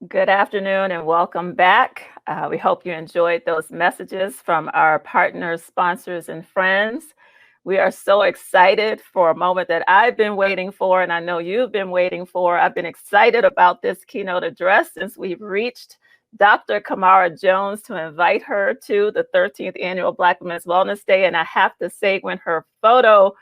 Good afternoon and welcome back. We hope you enjoyed those messages from our partners, sponsors, and friends. We are so excited for a moment that I've been waiting for, and I know you've been waiting for. I've been excited about this keynote address since we've reached Dr. Camara Jones to invite her to the 13th Annual Black Women's Wellness Day. And I have to say, when her photo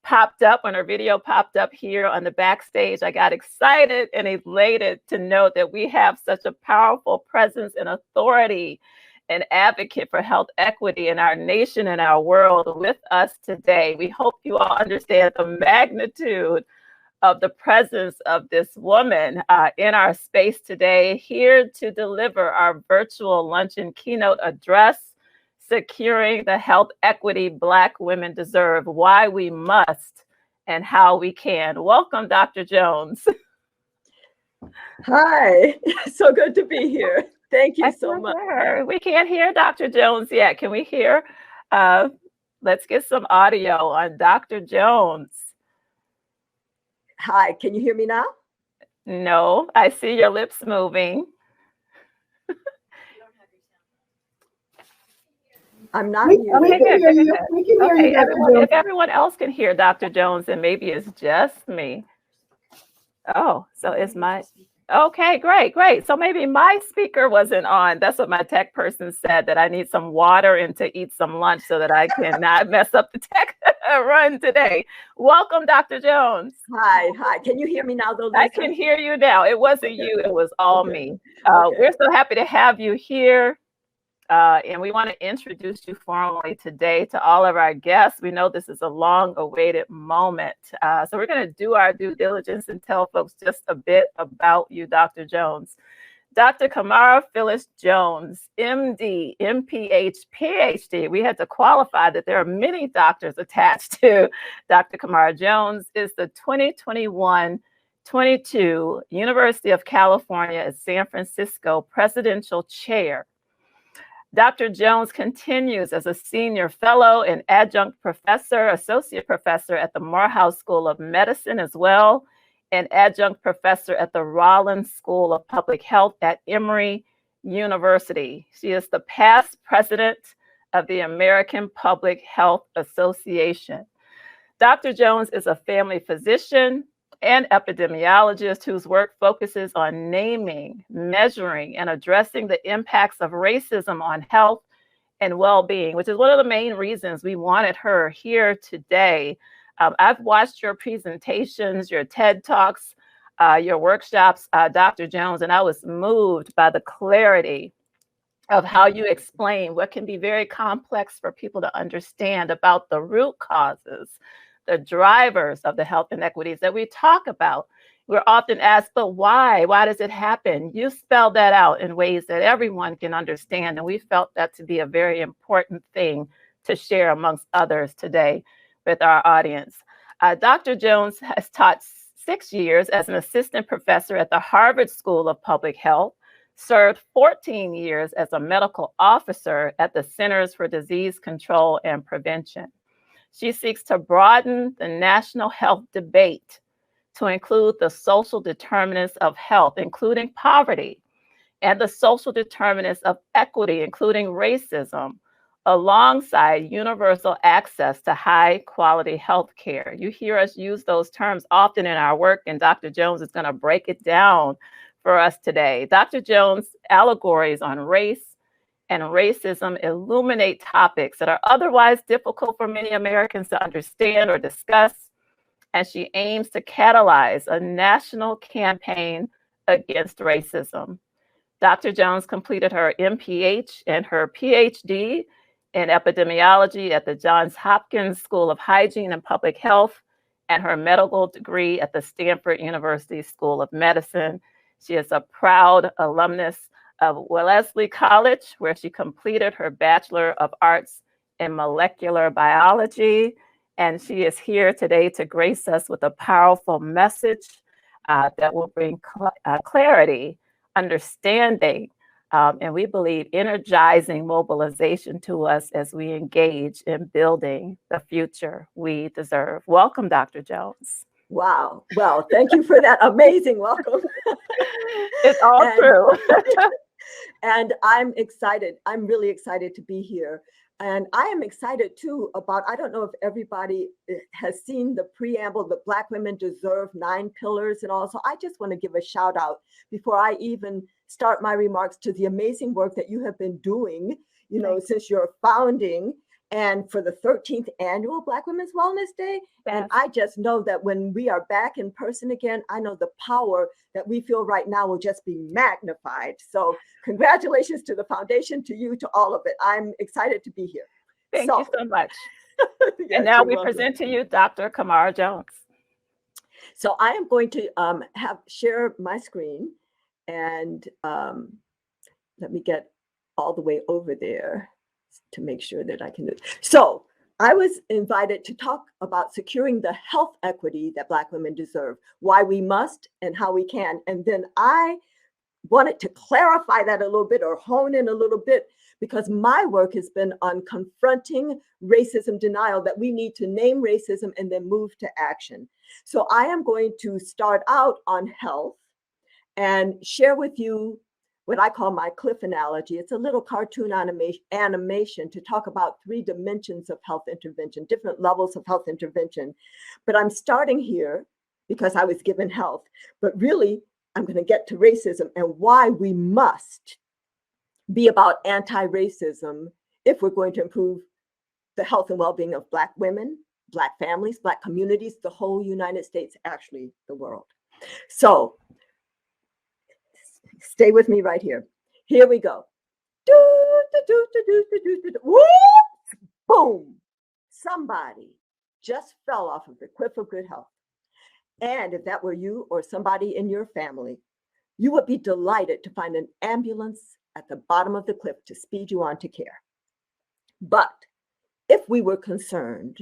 popped up, when her video popped up here on the backstage, I got excited and elated to know that we have such a powerful presence and authority and advocate for health equity in our nation and our world with us today. We hope you all understand the magnitude of the presence of this woman in our space today, here to deliver our virtual luncheon keynote address, Securing the Health Equity Black Women Deserve, Why We Must and How We Can. Welcome, Dr. Jones. Hi, so good to be here. Thank you so much. We can't hear Dr. Jones yet. Can we hear? Let's get some audio on Dr. Jones. Hi, can you hear me now? No, I see your lips moving. I'm not We can hear you. If everyone else can hear Dr. Jones, then maybe it's just me. Oh, so it's my... Okay, great. So maybe my speaker wasn't on. That's what my tech person said, that I need some water and to eat some lunch so that I can not mess up the tech run today. Welcome, Dr. Jones. Hi. Can you hear me now, though, Lisa? I can hear you now. It wasn't you. It was all me. We're so happy to have you here. And we want to introduce you formally today to all of our guests. We know this is a long-awaited moment. So we're going to do our due diligence and tell folks just a bit about you, Dr. Jones. Dr. Camara Phyllis Jones, MD, MPH, PhD. We had to qualify that there are many doctors attached to Dr. Camara Jones, is the 2021-22 University of California at San Francisco Presidential Chair. Dr. Jones continues as a senior fellow and adjunct professor, associate professor at the Morehouse School of Medicine as well, and adjunct professor at the Rollins School of Public Health at Emory University. She is the past president of the American Public Health Association. Dr. Jones is a family physician and epidemiologist whose work focuses on naming, measuring, and addressing the impacts of racism on health and well-being, which is one of the main reasons we wanted her here today. I've watched your presentations, your TED Talks, your workshops, Dr. Jones, and I was moved by the clarity of how you explain what can be very complex for people to understand about the root causes, the drivers of the health inequities that we talk about. We're often asked, but why? Why does it happen? You spelled that out in ways that everyone can understand, and we felt that to be a very important thing to share amongst others today with our audience. Dr. Jones has taught 6 years as an assistant professor at the Harvard School of Public Health, served 14 years as a medical officer at the Centers for Disease Control and Prevention. She seeks to broaden the national health debate to include the social determinants of health, including poverty, and the social determinants of equity, including racism, alongside universal access to high-quality health care. You hear us use those terms often in our work, and Dr. Jones is going to break it down for us today. Dr. Jones' allegories on race and racism illuminate topics that are otherwise difficult for many Americans to understand or discuss, and she aims to catalyze a national campaign against racism. Dr. Jones completed her MPH and her PhD in epidemiology at the Johns Hopkins School of Hygiene and Public Health, and her medical degree at the Stanford University School of Medicine. She is a proud alumnus of Wellesley College, where she completed her Bachelor of Arts in Molecular Biology. And she is here today to grace us with a powerful message that will bring clarity, understanding, and we believe energizing mobilization to us as we engage in building the future we deserve. Welcome, Dr. Jones. Wow. Well, thank you for that amazing welcome. It's all true. And I'm excited. I'm really excited to be here. And I am excited too about, I don't know if everybody has seen the preamble, the Black Women Deserve 9 Pillars and all. So I just want to give a shout out before I even start my remarks to the amazing work that you have been doing, since your founding and for the 13th annual Black Women's Wellness Day. Yes. And I just know that when we are back in person again, I know the power that we feel right now will just be magnified. So congratulations to the foundation, to you, to all of it. I'm excited to be here. Thank you so much. Yes, and now we welcome. present to you Dr. Camara Jones. So I am going to share my screen, and let me get all the way over there to make sure that I can do it. So I was invited to talk about securing the health equity that Black women deserve, why we must and how we can. And then I wanted to clarify that a little bit or hone in a little bit, because my work has been on confronting racism denial, that we need to name racism and then move to action. So I am going to start out on health and share with you what I call my cliff analogy. It's a little cartoon animation to talk about 3 dimensions of health intervention, different levels of health intervention. But I'm starting here because I was given health, but really I'm going to get to racism and why we must be about anti-racism if we're going to improve the health and well-being of Black women, Black families, Black communities, the whole United States, actually the world. So stay with me right here. Here we go. Boom. Somebody just fell off of the cliff of good health. And if that were you or somebody in your family, you would be delighted to find an ambulance at the bottom of the cliff to speed you on to care. But if we were concerned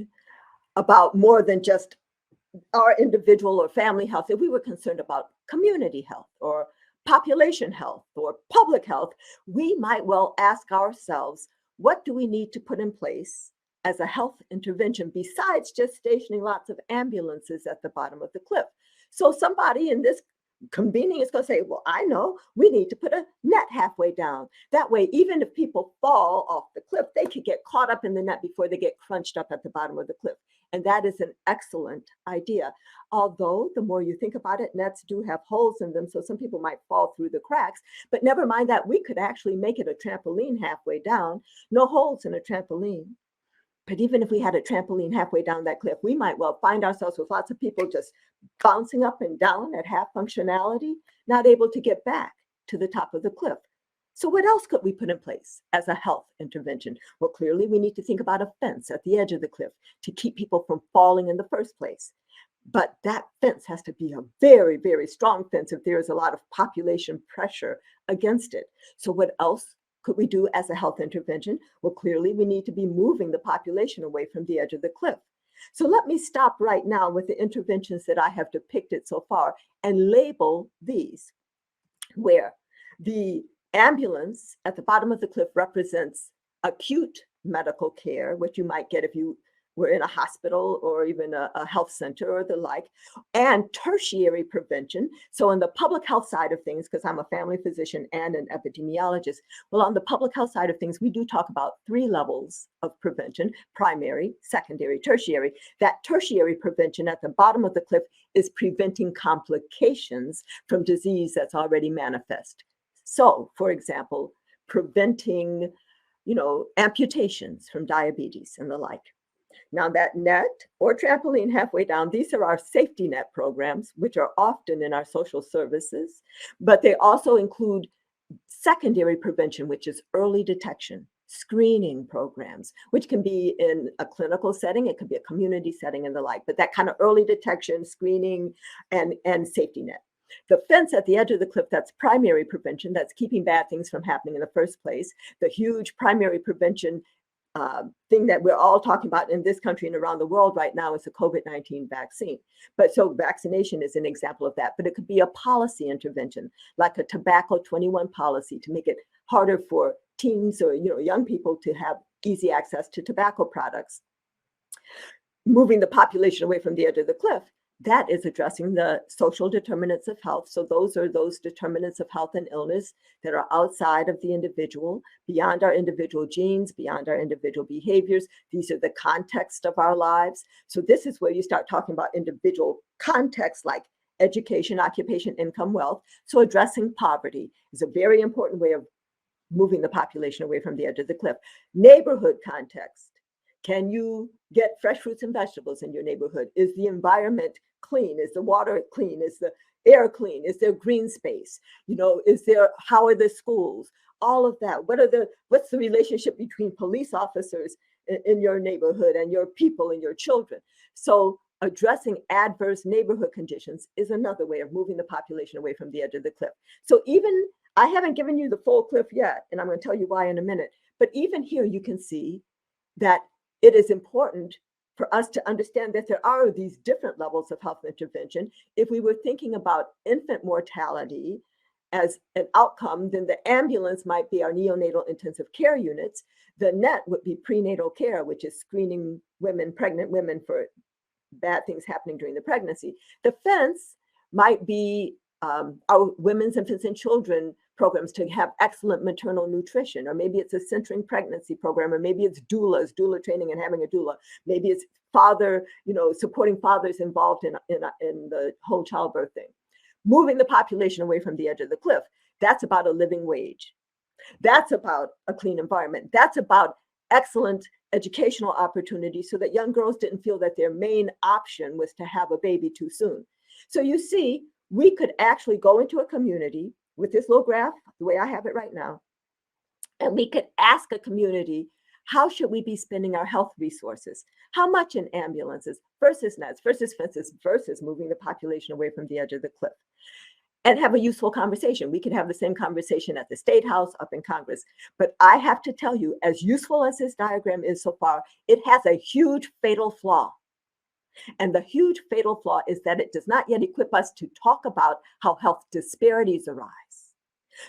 about more than just our individual or family health, if we were concerned about community health or population health or public health, we might well ask ourselves, what do we need to put in place as a health intervention besides just stationing lots of ambulances at the bottom of the cliff? So somebody in this convening is going to say, well, I know, we need to put a net halfway down. That way, even if people fall off the cliff, they could get caught up in the net before they get crunched up at the bottom of the cliff. And that is an excellent idea. Although the more you think about it, nets do have holes in them, so some people might fall through the cracks. But never mind that, we could actually make it a trampoline halfway down. No holes in a trampoline. But even if we had a trampoline halfway down that cliff, we might well find ourselves with lots of people just bouncing up and down at half functionality, not able to get back to the top of the cliff. So what else could we put in place as a health intervention? Well, clearly we need to think about a fence at the edge of the cliff to keep people from falling in the first place. But that fence has to be a very, very strong fence if there is a lot of population pressure against it. So what else could we do as a health intervention? Well, clearly we need to be moving the population away from the edge of the cliff. So let me stop right now with the interventions that I have depicted so far and label these, where the ambulance at the bottom of the cliff represents acute medical care, which you might get if you were in a hospital or even a health center or the like, and tertiary prevention. So on the public health side of things, because I'm a family physician and an epidemiologist, well, on the public health side of things, we do talk about 3 levels of prevention: primary, secondary, tertiary. That tertiary prevention at the bottom of the cliff is preventing complications from disease that's already manifest. So, for example, preventing, amputations from diabetes and the like. Now that net or trampoline halfway down, these are our safety net programs, which are often in our social services, but they also include secondary prevention, which is early detection, screening programs, which can be in a clinical setting, it could be a community setting and the like, but that kind of early detection, screening, and safety net. The fence at the edge of the cliff, that's primary prevention, that's keeping bad things from happening in the first place. The huge primary prevention thing that we're all talking about in this country and around the world right now is the COVID-19 vaccine. But so vaccination is an example of that, but it could be a policy intervention, like a tobacco 21 policy to make it harder for teens or young people to have easy access to tobacco products. Moving the population away from the edge of the cliff. that is addressing the social determinants of health. So those are those determinants of health and illness that are outside of the individual, beyond our individual genes, beyond our individual behaviors. These are the context of our lives. So this is where you start talking about individual context like education, occupation, income, wealth. So addressing poverty is a very important way of moving the population away from the edge of the cliff. Neighborhood context. Can you get fresh fruits and vegetables in your neighborhood? Is the environment clean? Is the water clean? Is the air clean? Is there green space? How are the schools? All of that. What's the relationship between police officers in your neighborhood and your people and your children? So addressing adverse neighborhood conditions is another way of moving the population away from the edge of the cliff. So even, I haven't given you the full cliff yet, and I'm going to tell you why in a minute, but even here you can see that it is important for us to understand that there are these different levels of health intervention. If we were thinking about infant mortality as an outcome, then the ambulance might be our neonatal intensive care units. The net would be prenatal care, which is screening women, pregnant women, for bad things happening during the pregnancy. The fence might be our women's, infants, and children programs to have excellent maternal nutrition, or maybe it's a centering pregnancy program, or maybe it's doula training and having a doula. Maybe it's supporting fathers involved in the whole childbirth thing. Moving the population away from the edge of the cliff. That's about a living wage. That's about a clean environment. That's about excellent educational opportunities so that young girls didn't feel that their main option was to have a baby too soon. So you see, we could actually go into a community with this little graph, the way I have it right now, and we could ask a community, how should we be spending our health resources? How much in ambulances versus nets versus fences versus moving the population away from the edge of the cliff? And have a useful conversation. We could have the same conversation at the State House, up in Congress. But I have to tell you, as useful as this diagram is so far, it has a huge fatal flaw. And the huge fatal flaw is that it does not yet equip us to talk about how health disparities arise.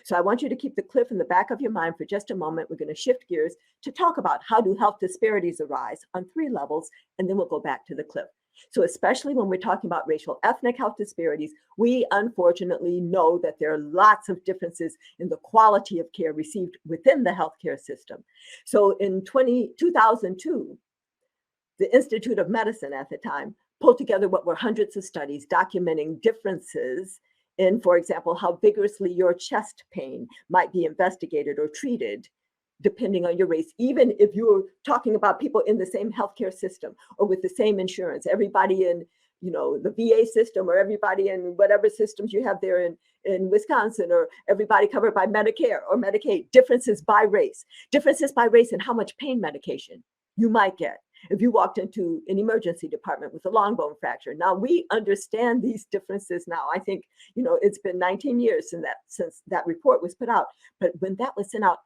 So I want you to keep the cliff in the back of your mind for just a moment. We're going to shift gears to talk about how do health disparities arise on 3 levels, and then we'll go back to the cliff. So especially when we're talking about racial ethnic health disparities, we unfortunately know that there are lots of differences in the quality of care received within the healthcare system. So in 2002, the Institute of Medicine at the time pulled together what were hundreds of studies documenting differences in, for example, how vigorously your chest pain might be investigated or treated depending on your race, even if you're talking about people in the same healthcare system or with the same insurance. Everybody in the VA system, or everybody in whatever systems you have there in Wisconsin, or everybody covered by Medicare or Medicaid, differences by race in how much pain medication you might get if you walked into an emergency department with a long bone fracture. Now we understand these differences now. I think, it's been 19 years since that report was put out. But when that was sent out,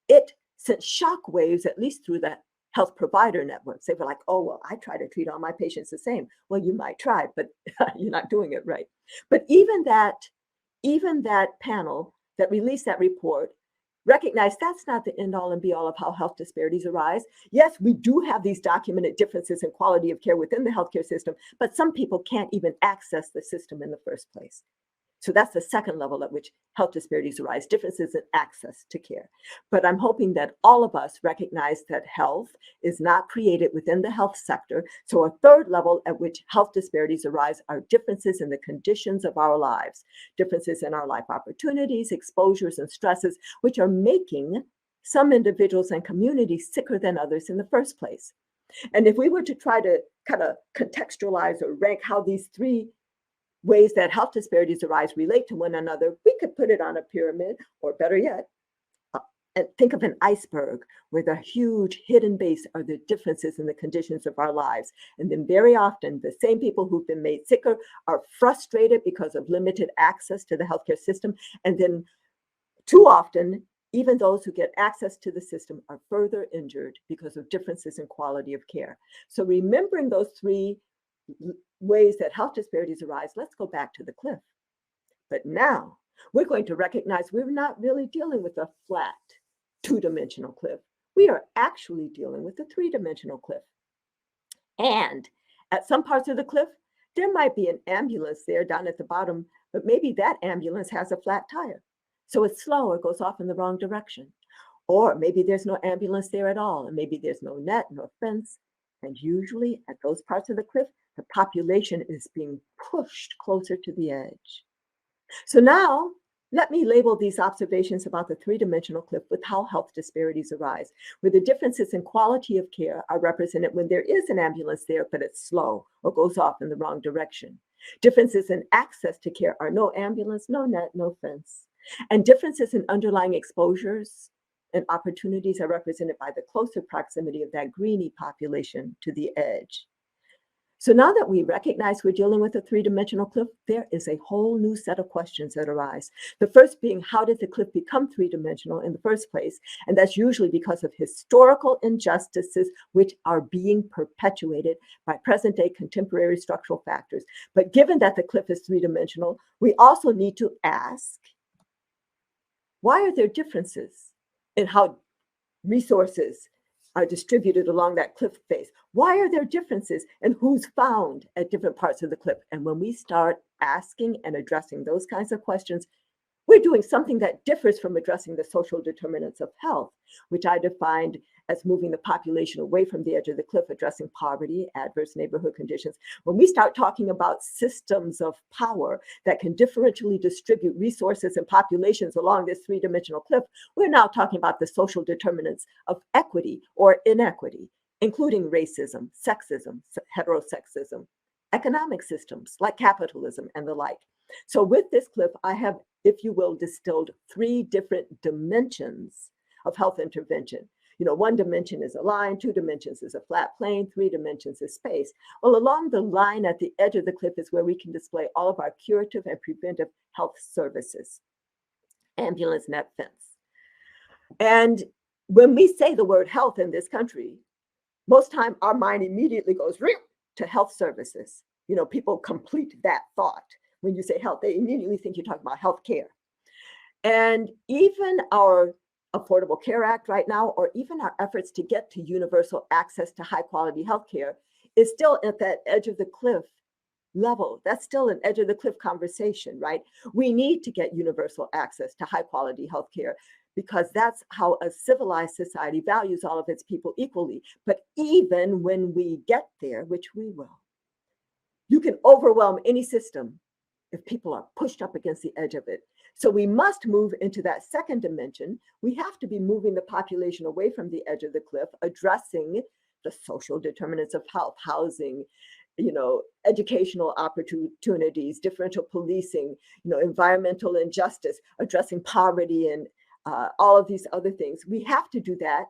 it sent shock waves, at least through the health provider networks. They were like, oh, well, I try to treat all my patients the same. Well, you might try, but you're not doing it right. But even that panel that released that report recognize that's not the end all and be all of how health disparities arise. Yes, we do have these documented differences in quality of care within the healthcare system, but some people can't even access the system in the first place. So that's the second level at which health disparities arise, differences in access to care. But I'm hoping that all of us recognize that health is not created within the health sector. So a third level at which health disparities arise are differences in the conditions of our lives, differences in our life opportunities, exposures, and stresses, which are making some individuals and communities sicker than others in the first place. And if we were to try to kind of contextualize or rank how these 3 ways that health disparities arise relate to one another, we could put it on a pyramid, or better yet, and think of an iceberg where the huge hidden base are the differences in the conditions of our lives. And then very often the same people who've been made sicker are frustrated because of limited access to the healthcare system. And then too often, even those who get access to the system are further injured because of differences in quality of care. So remembering those 3 ways that health disparities arise, let's go back to the cliff. But now we're going to recognize we're not really dealing with a flat 2-dimensional cliff. We are actually dealing with a 3-dimensional cliff. And at some parts of the cliff, There might be an ambulance there down at the bottom, but maybe that ambulance has a flat tire. So it's slow or goes off in the wrong direction. Or maybe there's no ambulance there at all, and maybe there's no net, no fence. And usually at those parts of the cliff, the population is being pushed closer to the edge. So now let me label these observations about the three-dimensional cliff with how health disparities arise, where the differences in quality of care are represented when there is an ambulance there, but it's slow or goes off in the wrong direction. Differences in access to care are no ambulance, no net, no fence. And differences in underlying exposures and opportunities are represented by the closer proximity of that greeny population to the edge. So now that we recognize we're dealing with a three-dimensional cliff, there is a whole new set of questions that arise. The first being, how did the cliff become three-dimensional in the first place? And that's usually because of historical injustices which are being perpetuated by present-day contemporary structural factors. But given that the cliff is three-dimensional, we also need to ask, why are there differences in how resources are distributed along that cliff face? Why are there differences in who's found at different parts of the cliff? And when we start asking and addressing those kinds of questions, we're doing something that differs from addressing the social determinants of health, which I defined as moving the population away from the edge of the cliff, addressing poverty, adverse neighborhood conditions. When we start talking about systems of power that can differentially distribute resources and populations along this three-dimensional cliff, we're now talking about the social determinants of equity or inequity, including racism, sexism, heterosexism, economic systems like capitalism and the like. So with this cliff, I have, if you will, distilled three different dimensions of health intervention. You know, one dimension is a line, two dimensions is a flat plane, three dimensions is space. Well, along the line at the edge of the cliff is where we can display all of our curative and preventive health services, ambulance, net, fence. And when we say the word health in this country, most time our mind immediately goes to health services. You know, people complete that thought. When you say health, they immediately think you're talking about health care. And even our Affordable Care Act right now, or even our efforts to get to universal access to high quality health care, is still at that edge of the cliff level. That's still an edge of the cliff conversation, right? We need to get universal access to high quality health care because that's how a civilized society values all of its people equally. But even when we get there, which we will, you can overwhelm any system if people are pushed up against the edge of it. So we must move into that second dimension. We have to be moving the population away from the edge of the cliff, addressing the social determinants of health, housing, you know, educational opportunities, differential policing, you know, environmental injustice, addressing poverty and all of these other things. We have to do that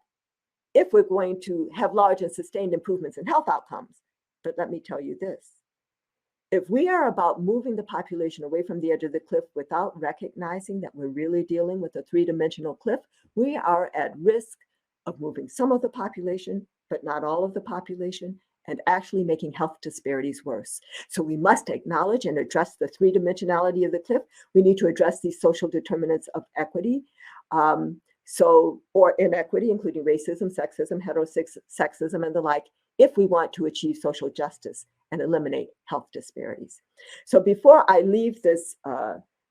if we're going to have large and sustained improvements in health outcomes. But let me tell you this. If we are about moving the population away from the edge of the cliff without recognizing that we're really dealing with a three-dimensional cliff, we are at risk of moving some of the population, but not all of the population, and actually making health disparities worse. So we must acknowledge and address the three-dimensionality of the cliff. We need to address these social determinants of equity, or inequity, including racism, sexism, heterosexism, and the like, if we want to achieve social justice and eliminate health disparities. So before I leave this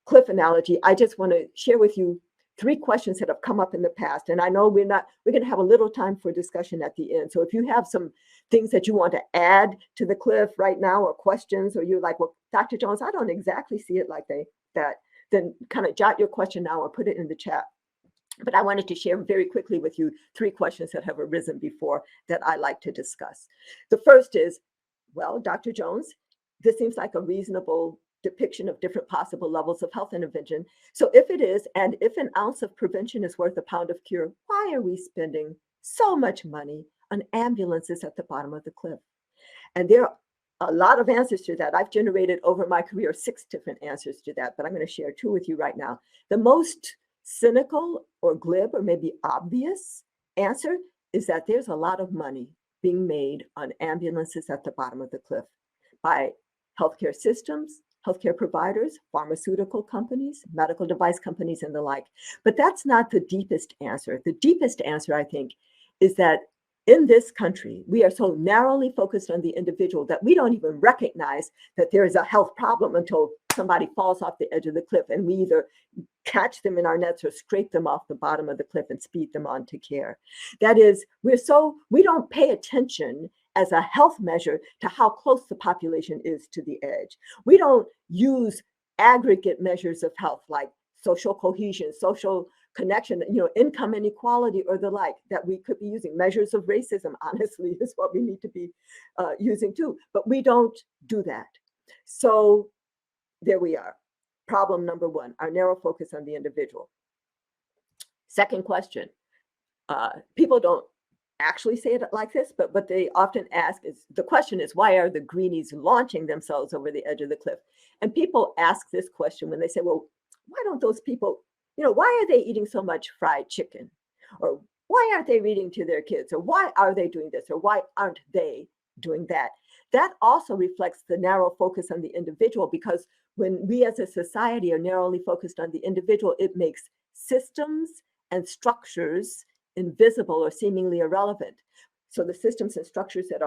cliff analogy, I just want to share with you three questions that have come up in the past. And I know we're going to have a little time for discussion at the end. So if you have some things that you want to add to the cliff right now, or questions, or you're like, well, Dr. Jones, I don't exactly see it like that, then kind of jot your question now or put it in the chat. But I wanted to share very quickly with you three questions that have arisen before that I like to discuss. The first is, well, Dr. Jones, this seems like a reasonable depiction of different possible levels of health intervention. So if it is, and if an ounce of prevention is worth a pound of cure, why are we spending so much money on ambulances at the bottom of the cliff? And there are a lot of answers to that. I've generated over my career 6 different answers to that, but I'm going to share 2 with you right now. The most cynical or glib or maybe obvious answer is that there's a lot of money being made on ambulances at the bottom of the cliff by healthcare systems, healthcare providers, pharmaceutical companies, medical device companies, and the like. But that's not the deepest answer. The deepest answer, I think, is that in this country, we are so narrowly focused on the individual that we don't even recognize that there is a health problem until somebody falls off the edge of the cliff, and we either catch them in our nets or scrape them off the bottom of the cliff and speed them on to care. That is, we don't pay attention as a health measure to how close the population is to the edge. We don't use aggregate measures of health like social cohesion, social connection, income inequality or the like that we could be using. Measures of racism, honestly, is what we need to be using too. But we don't do that. So there we are. Problem number one, our narrow focus on the individual. Second question, people don't actually say it like this, but what they often ask is, the question is, why are the greenies launching themselves over the edge of the cliff? And people ask this question when they say, well, why don't those people, why are they eating so much fried chicken? Or why aren't they reading to their kids? Or why are they doing this? Or why aren't they doing that? That also reflects the narrow focus on the individual, because when we as a society are narrowly focused on the individual, it makes systems and structures invisible or seemingly irrelevant. So the systems and structures that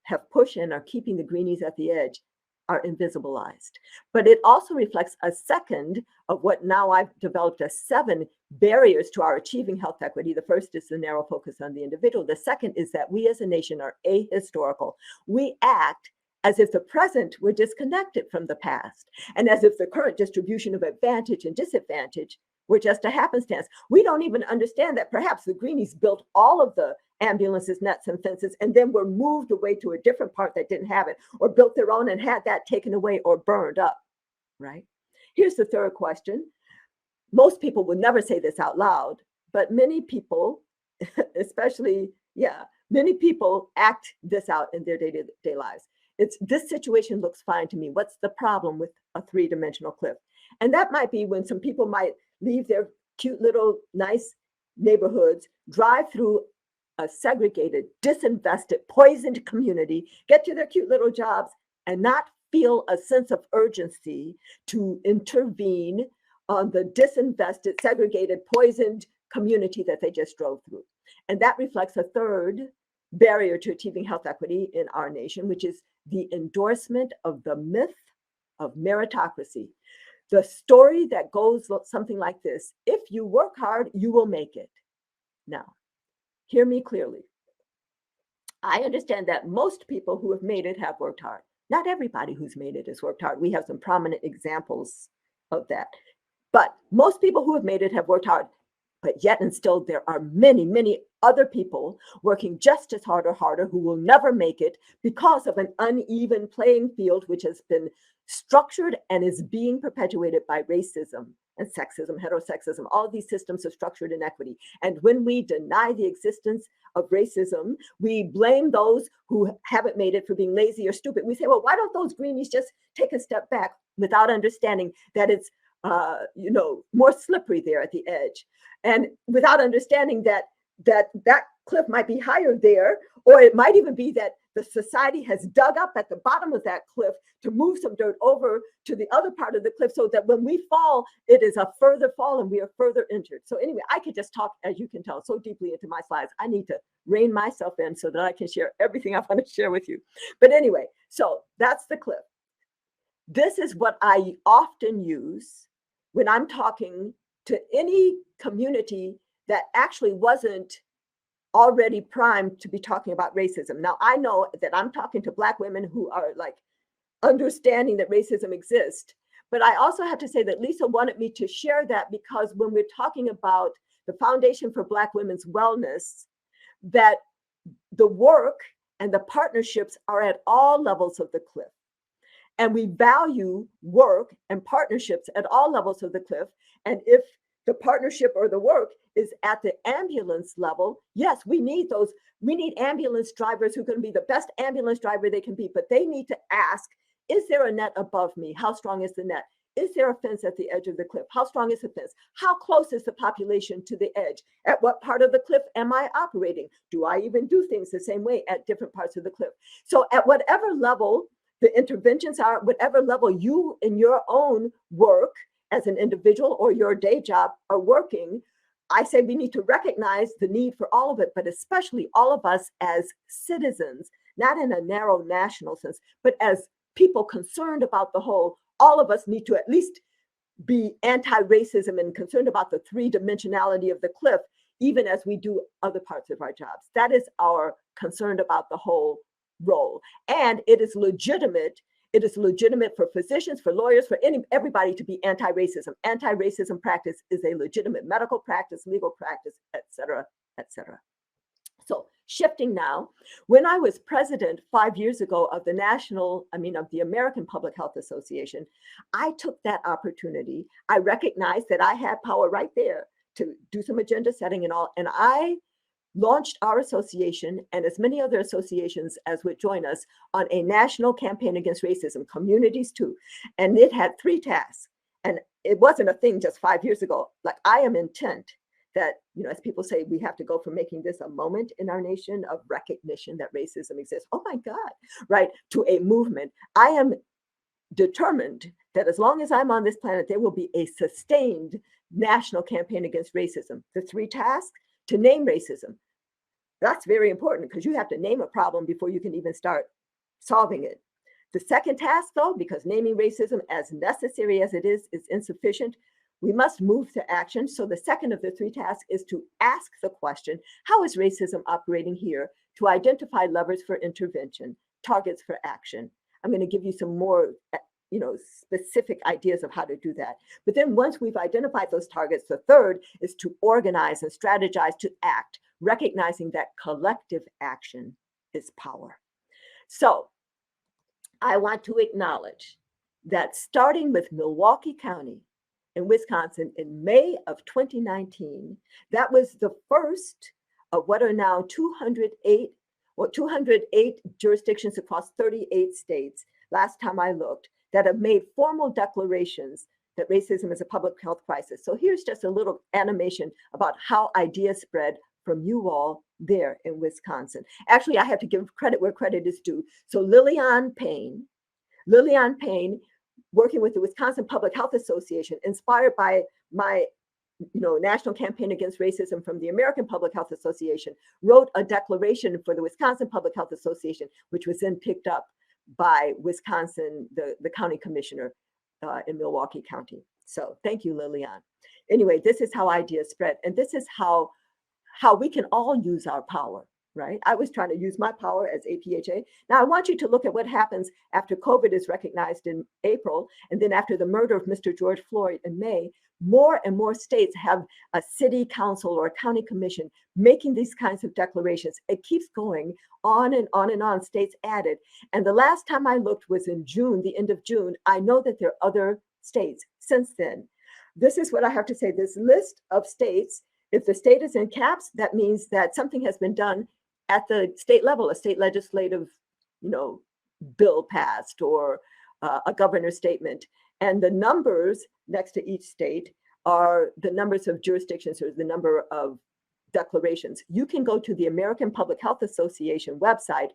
have pushed and are keeping the greenies at the edge are invisibilized. But it also reflects a second of what now I've developed as 7 barriers to our achieving health equity. The first is the narrow focus on the individual. The second is that we as a nation are ahistorical. We act as if the present were disconnected from the past, and as if the current distribution of advantage and disadvantage were just a happenstance. We don't even understand that perhaps the greenies built all of the ambulances, nets, and fences, and then were moved away to a different part that didn't have it, or built their own and had that taken away or burned up, right? Here's the third question. Most people would never say this out loud, but many people, many people act this out in their day-to-day lives. This situation looks fine to me. What's the problem with a 3-dimensional cliff? And that might be when some people might leave their cute little nice neighborhoods, drive through a segregated, disinvested, poisoned community, get to their cute little jobs, and not feel a sense of urgency to intervene on the disinvested, segregated, poisoned community that they just drove through. And that reflects a third barrier to achieving health equity in our nation, which is the endorsement of the myth of meritocracy. The story that goes something like this: if you work hard, you will make it. Now, hear me clearly. I understand that most people who have made it have worked hard. Not everybody who's made it has worked hard. We have some prominent examples of that. But most people who have made it have worked hard. But yet and still, there are many, many other people working just as hard or harder who will never make it because of an uneven playing field, which has been structured and is being perpetuated by racism and sexism, heterosexism. All of these systems of structured inequity. And when we deny the existence of racism, we blame those who haven't made it for being lazy or stupid. We say, well, why don't those greenies just take a step back, without understanding that it's more slippery there at the edge, and without understanding that cliff might be higher there, or it might even be that the society has dug up at the bottom of that cliff to move some dirt over to the other part of the cliff, so that when we fall, it is a further fall and we are further injured. So anyway, I could just talk, as you can tell, so deeply into my slides. I need to rein myself in so that I can share everything I want to share with you. But anyway, so that's the cliff. This is what I often use when I'm talking to any community that actually wasn't already primed to be talking about racism. Now, I know that I'm talking to Black women who are like understanding that racism exists, but I also have to say that Lisa wanted me to share that because when we're talking about the Foundation for Black Women's Wellness, that the work and the partnerships are at all levels of the cliff. And we value work and partnerships at all levels of the cliff. And if the partnership or the work is at the ambulance level, yes, we need those. We need ambulance drivers who can be the best ambulance driver they can be, but they need to ask, is there a net above me? How strong is the net? Is there a fence at the edge of the cliff? How strong is the fence? How close is the population to the edge? At what part of the cliff am I operating? Do I even do things the same way at different parts of the cliff? So at whatever level the interventions are, whatever level you in your own work as an individual or your day job are working, I say we need to recognize the need for all of it, but especially all of us as citizens, not in a narrow national sense, but as people concerned about the whole. All of us need to at least be anti-racism and concerned about the three-dimensionality of the cliff, even as we do other parts of our jobs. That is our concern about the whole role. And it is legitimate. It is legitimate for physicians, for lawyers, for everybody to be anti-racism. Anti-racism practice is a legitimate medical practice, legal practice, et cetera, et cetera. So shifting now, when I was president 5 years ago of the American Public Health Association, I took that opportunity. I recognized that I had power right there to do some agenda setting and all, and I launched our association and as many other associations as would join us on a national campaign against racism, communities too. And it had 3 tasks. And it wasn't a thing just 5 years ago. Like, I am intent that, as people say, we have to go from making this a moment in our nation of recognition that racism exists. Oh my God, right? To a movement. I am determined that as long as I'm on this planet, there will be a sustained national campaign against racism. The 3 tasks: to name racism. That's very important because you have to name a problem before you can even start solving it. The second task, though, because naming racism, as necessary as it is insufficient, we must move to action. So the second of the 3 tasks is to ask the question, how is racism operating here? To identify levers for intervention, targets for action. I'm going to give you some more specific ideas of how to do that. But then once we've identified those targets, the third is to organize and strategize to act, recognizing that collective action is power. So I want to acknowledge that starting with Milwaukee County in Wisconsin in May of 2019, that was the first of what are now 208 jurisdictions across 38 states, last time I looked, that have made formal declarations that racism is a public health crisis. So here's just a little animation about how ideas spread from you all there in Wisconsin. Actually, I have to give credit where credit is due. So Lillian Payne, working with the Wisconsin Public Health Association, inspired by my national campaign against racism from the American Public Health Association, wrote a declaration for the Wisconsin Public Health Association, which was then picked up by Wisconsin, the county commissioner in Milwaukee County. So thank you, Lillian. Anyway, this is how ideas spread. And this is how we can all use our power, right? I was trying to use my power as APHA. Now I want you to look at what happens after COVID is recognized in April, and then after the murder of Mr. George Floyd in May. More and more states have a city council or a county commission making these kinds of declarations. It keeps going on and on and on, states added. And the last time I looked was in June, the end of June. I know that there are other states since then. This is what I have to say. This list of states, if the state is in caps, that means that something has been done at the state level, a state legislative, bill passed or a governor's statement. And the numbers next to each state are the numbers of jurisdictions or the number of declarations. You can go to the American Public Health Association website,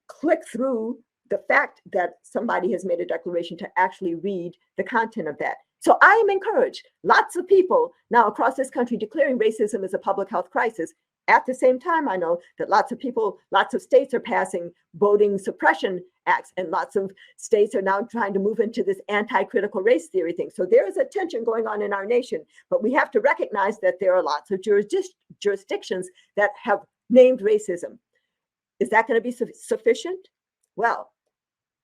click through the fact that somebody has made a declaration to actually read the content of that. So I am encouraged. Lots of people now across this country declaring racism as a public health crisis. At the same time, I know that lots of states are passing voting suppression acts, and lots of states are now trying to move into this anti-critical race theory thing. So there is a tension going on in our nation, but we have to recognize that there are lots of jurisdictions that have named racism. Is that going to be sufficient? Well,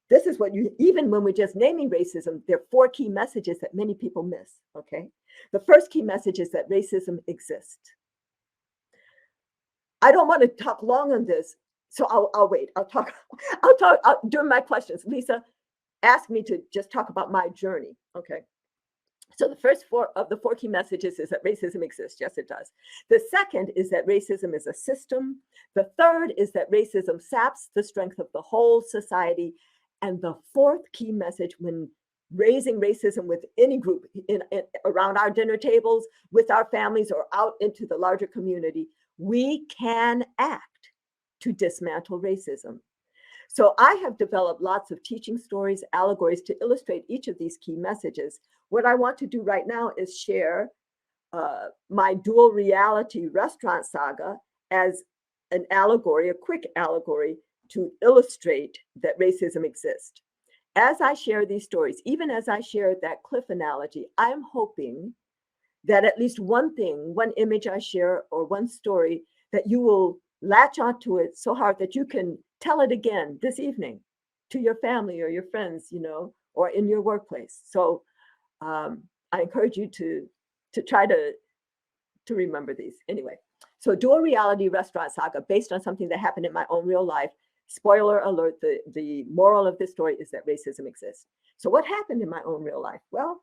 this is even when we're just naming racism, there are 4 key messages that many people miss, okay? The first key message is that racism exists. I don't want to talk long on this, so I'll wait. I'll talk during my questions. Lisa asked me to just talk about my journey, okay? So the first 4 of the 4 key messages is that racism exists. Yes, it does. The second is that racism is a system. The third is that racism saps the strength of the whole society. And the 4th key message when raising racism with any group around our dinner tables, with our families, or out into the larger community, we can act to dismantle racism. So I have developed lots of teaching stories, allegories to illustrate each of these key messages. What I want to do right now is share my dual reality restaurant saga as an allegory, a quick allegory to illustrate that racism exists. As I share these stories, even as I share that cliff analogy, I'm hoping that at least one thing, one image I share or one story, that you will latch onto it so hard that you can tell it again this evening to your family or your friends, or in your workplace. So I encourage you to try to remember these. Anyway, so dual reality restaurant saga based on something that happened in my own real life. Spoiler alert, the moral of this story is that racism exists. So what happened in my own real life? Well,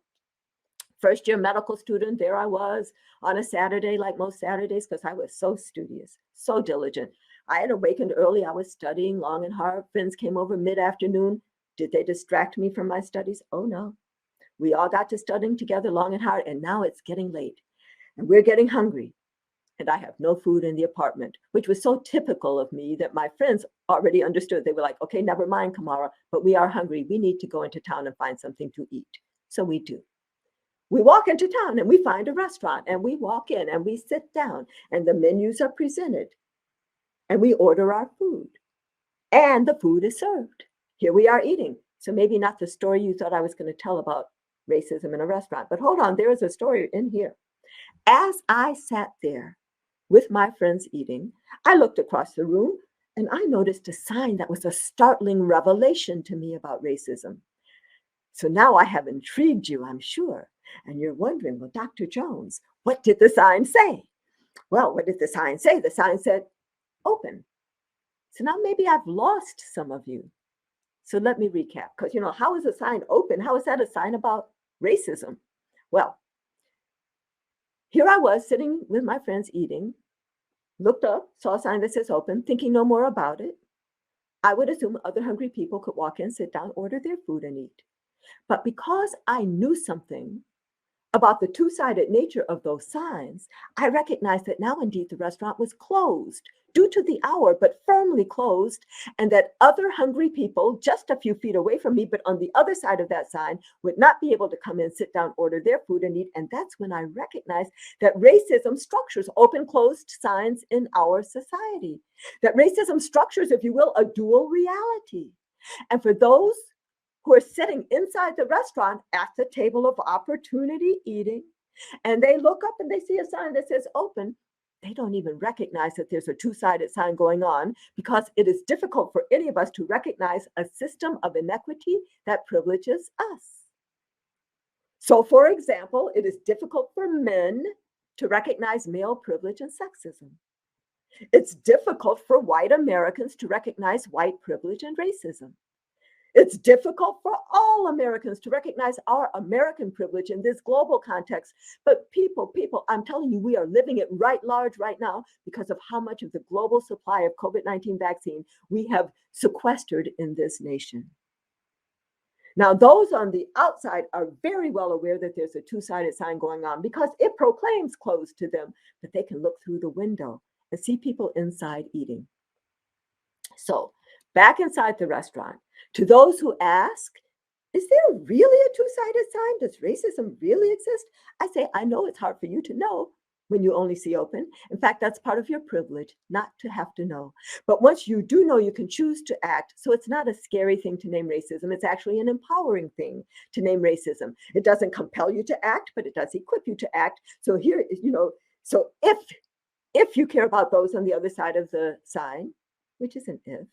first year medical student, there I was on a Saturday, like most Saturdays, because I was so studious, so diligent. I had awakened early. I was studying long and hard. Friends came over mid-afternoon. Did they distract me from my studies? Oh, no. We all got to studying together long and hard, and now it's getting late. And we're getting hungry. And I have no food in the apartment, which was so typical of me that my friends already understood. They were like, okay, never mind, Camara, but we are hungry. We need to go into town and find something to eat. So we do. We walk into town and we find a restaurant and we walk in and we sit down and the menus are presented and we order our food and the food is served. Here we are eating. So maybe not the story you thought I was going to tell about racism in a restaurant, but hold on, there is a story in here. As I sat there with my friends eating, I looked across the room and I noticed a sign that was a startling revelation to me about racism. So now I have intrigued you, I'm sure. And you're wondering, well, Dr. Jones, what did the sign say? Well, what did the sign say? The sign said, open. So now maybe I've lost some of you. So let me recap, because, how is a sign open? How is that a sign about racism? Well, here I was sitting with my friends eating, looked up, saw a sign that says open, thinking no more about it. I would assume other hungry people could walk in, sit down, order their food and eat. But because I knew something about the two-sided nature of those signs, I recognized that now indeed the restaurant was closed due to the hour, but firmly closed, and that other hungry people just a few feet away from me, but on the other side of that sign, would not be able to come in, sit down, order their food and eat. And that's when I recognized that racism structures open, closed signs in our society. That racism structures, if you will, a dual reality. And for those who are sitting inside the restaurant at the table of opportunity eating, and they look up and they see a sign that says open, they don't even recognize that there's a two-sided sign going on, because it is difficult for any of us to recognize a system of inequity that privileges us. So, for example, it is difficult for men to recognize male privilege and sexism. It's difficult for white Americans to recognize white privilege and racism. It's difficult for all Americans to recognize our American privilege in this global context. But people, I'm telling you, we are living it right large right now because of how much of the global supply of COVID-19 vaccine we have sequestered in this nation. Now, those on the outside are very well aware that there's a two-sided sign going on because it proclaims closed to them, but they can look through the window and see people inside eating. So back inside the restaurant, to those who ask, is there really a two-sided sign? Does racism really exist? I say, I know it's hard for you to know when you only see open. In fact, that's part of your privilege, not to have to know. But once you do know, you can choose to act. So it's not a scary thing to name racism. It's actually an empowering thing to name racism. It doesn't compel you to act, but it does equip you to act. So here, so if you care about those on the other side of the sign, which is an if,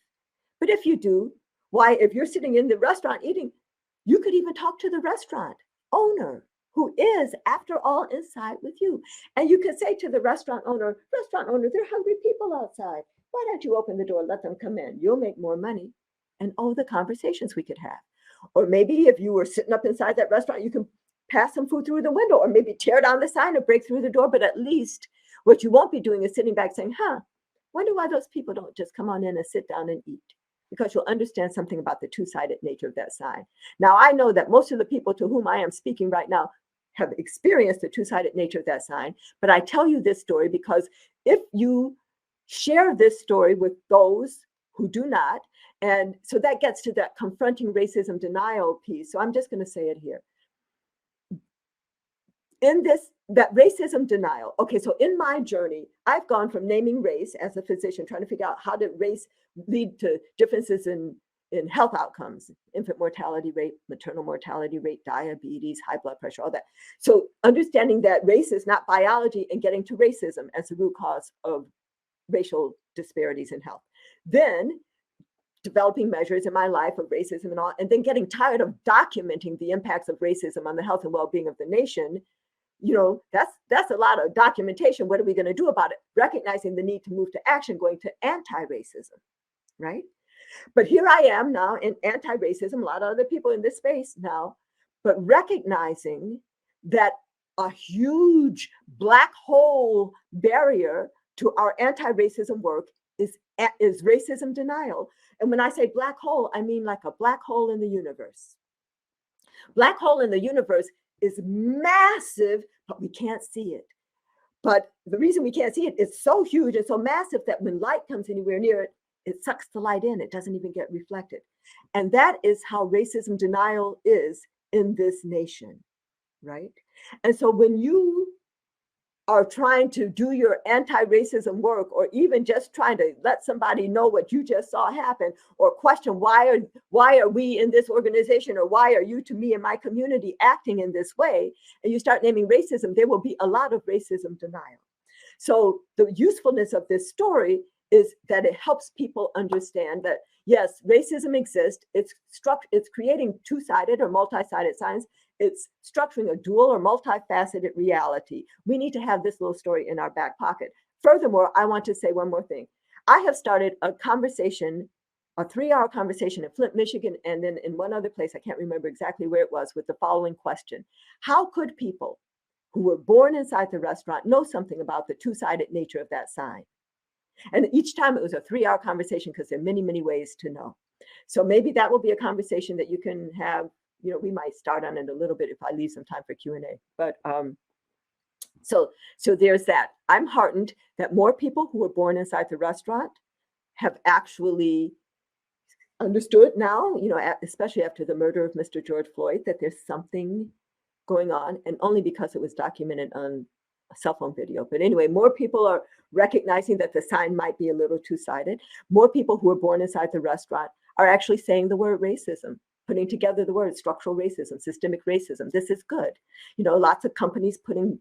but if you do, why, if you're sitting in the restaurant eating, you could even talk to the restaurant owner, who is, after all, inside with you. And you could say to the restaurant owner, there are hungry people outside. Why don't you open the door, let them come in? You'll make more money. And the conversations we could have. Or maybe if you were sitting up inside that restaurant, you can pass some food through the window, or maybe tear down the sign or break through the door. But at least what you won't be doing is sitting back saying, wonder why those people don't just come on in and sit down and eat. Because you'll understand something about the two-sided nature of that sign. Now, I know that most of the people to whom I am speaking right now have experienced the two-sided nature of that sign, but I tell you this story because if you share this story with those who do not, and so that gets to that confronting racism denial piece. So I'm just going to say it here. in this, that racism denial. Okay, so in my journey, I've gone from naming race as a physician, trying to figure out how did race lead to differences in health outcomes, infant mortality rate, maternal mortality rate, diabetes, high blood pressure, all that. So understanding that race is not biology and getting to racism as the root cause of racial disparities in health. Then developing measures in my life of racism and all, and then getting tired of documenting the impacts of racism on the health and well-being of the nation. You know, that's a lot of documentation. What are we going to do about it? Recognizing the need to move to action, going to anti-racism, right? But here I am now in anti-racism, a lot of other people in this space now, but recognizing that a huge black hole barrier to our anti-racism work is racism denial. And when I say black hole, I mean like a black hole in the universe. Black hole in the universe is massive, but we can't see it. But the reason we can't see it, it's so huge and so massive that when light comes anywhere near it, it sucks the light in. It doesn't even get reflected. And that is how racism denial is in this nation, right? And so when you are trying to do your anti-racism work, or even just trying to let somebody know what you just saw happen, or question why are we in this organization, or why are you to me in my community acting in this way, and you start naming racism, there will be a lot of racism denial. So the usefulness of this story is that it helps people understand that, yes, racism exists. It's creating two-sided or multi-sided signs. It's structuring a dual or multifaceted reality. We need to have this little story in our back pocket. Furthermore, I want to say one more thing. I have started a conversation, a 3-hour conversation in Flint, Michigan, and then in one other place, I can't remember exactly where it was, with the following question. How could people who were born inside the restaurant know something about the two-sided nature of that sign? And each time it was a 3-hour conversation, because there are many, many ways to know. So maybe that will be a conversation that you can have. You know, we might start on it a little bit if I leave some time for Q&A. But so there's that. I'm heartened that more people who were born inside the restaurant have actually understood now, you know, especially after the murder of Mr. George Floyd, that there's something going on, and only because it was documented on a cell phone video. But anyway, more people are recognizing that the sign might be a little two-sided. More people who were born inside the restaurant are actually saying the word racism, putting together the words structural racism, systemic racism. This is good. You know, lots of companies putting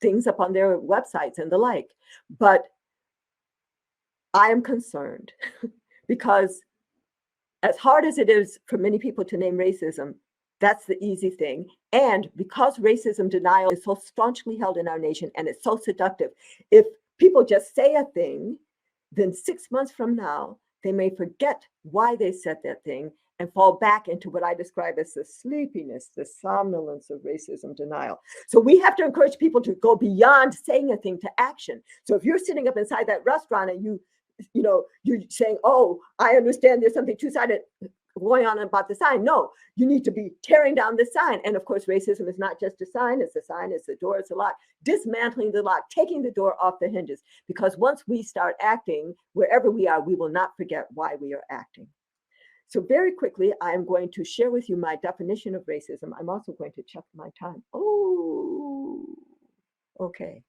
things up on their websites and the like. But I am concerned because as hard as it is for many people to name racism, that's the easy thing. And because racism denial is so staunchly held in our nation and it's so seductive, if people just say a thing, then 6 months from now, they may forget why they said that thing and fall back into what I describe as the sleepiness, the somnolence of racism denial. So we have to encourage people to go beyond saying a thing to action. So if you're sitting up inside that restaurant and you're saying, oh, I understand there's something two-sided going on about the sign. No, you need to be tearing down the sign. And of course, racism is not just a sign, it's the door, it's a lock. Dismantling the lock, taking the door off the hinges. Because once we start acting, wherever we are, we will not forget why we are acting. So very quickly, I am going to share with you my definition of racism. I'm also going to check my time. Oh, okay.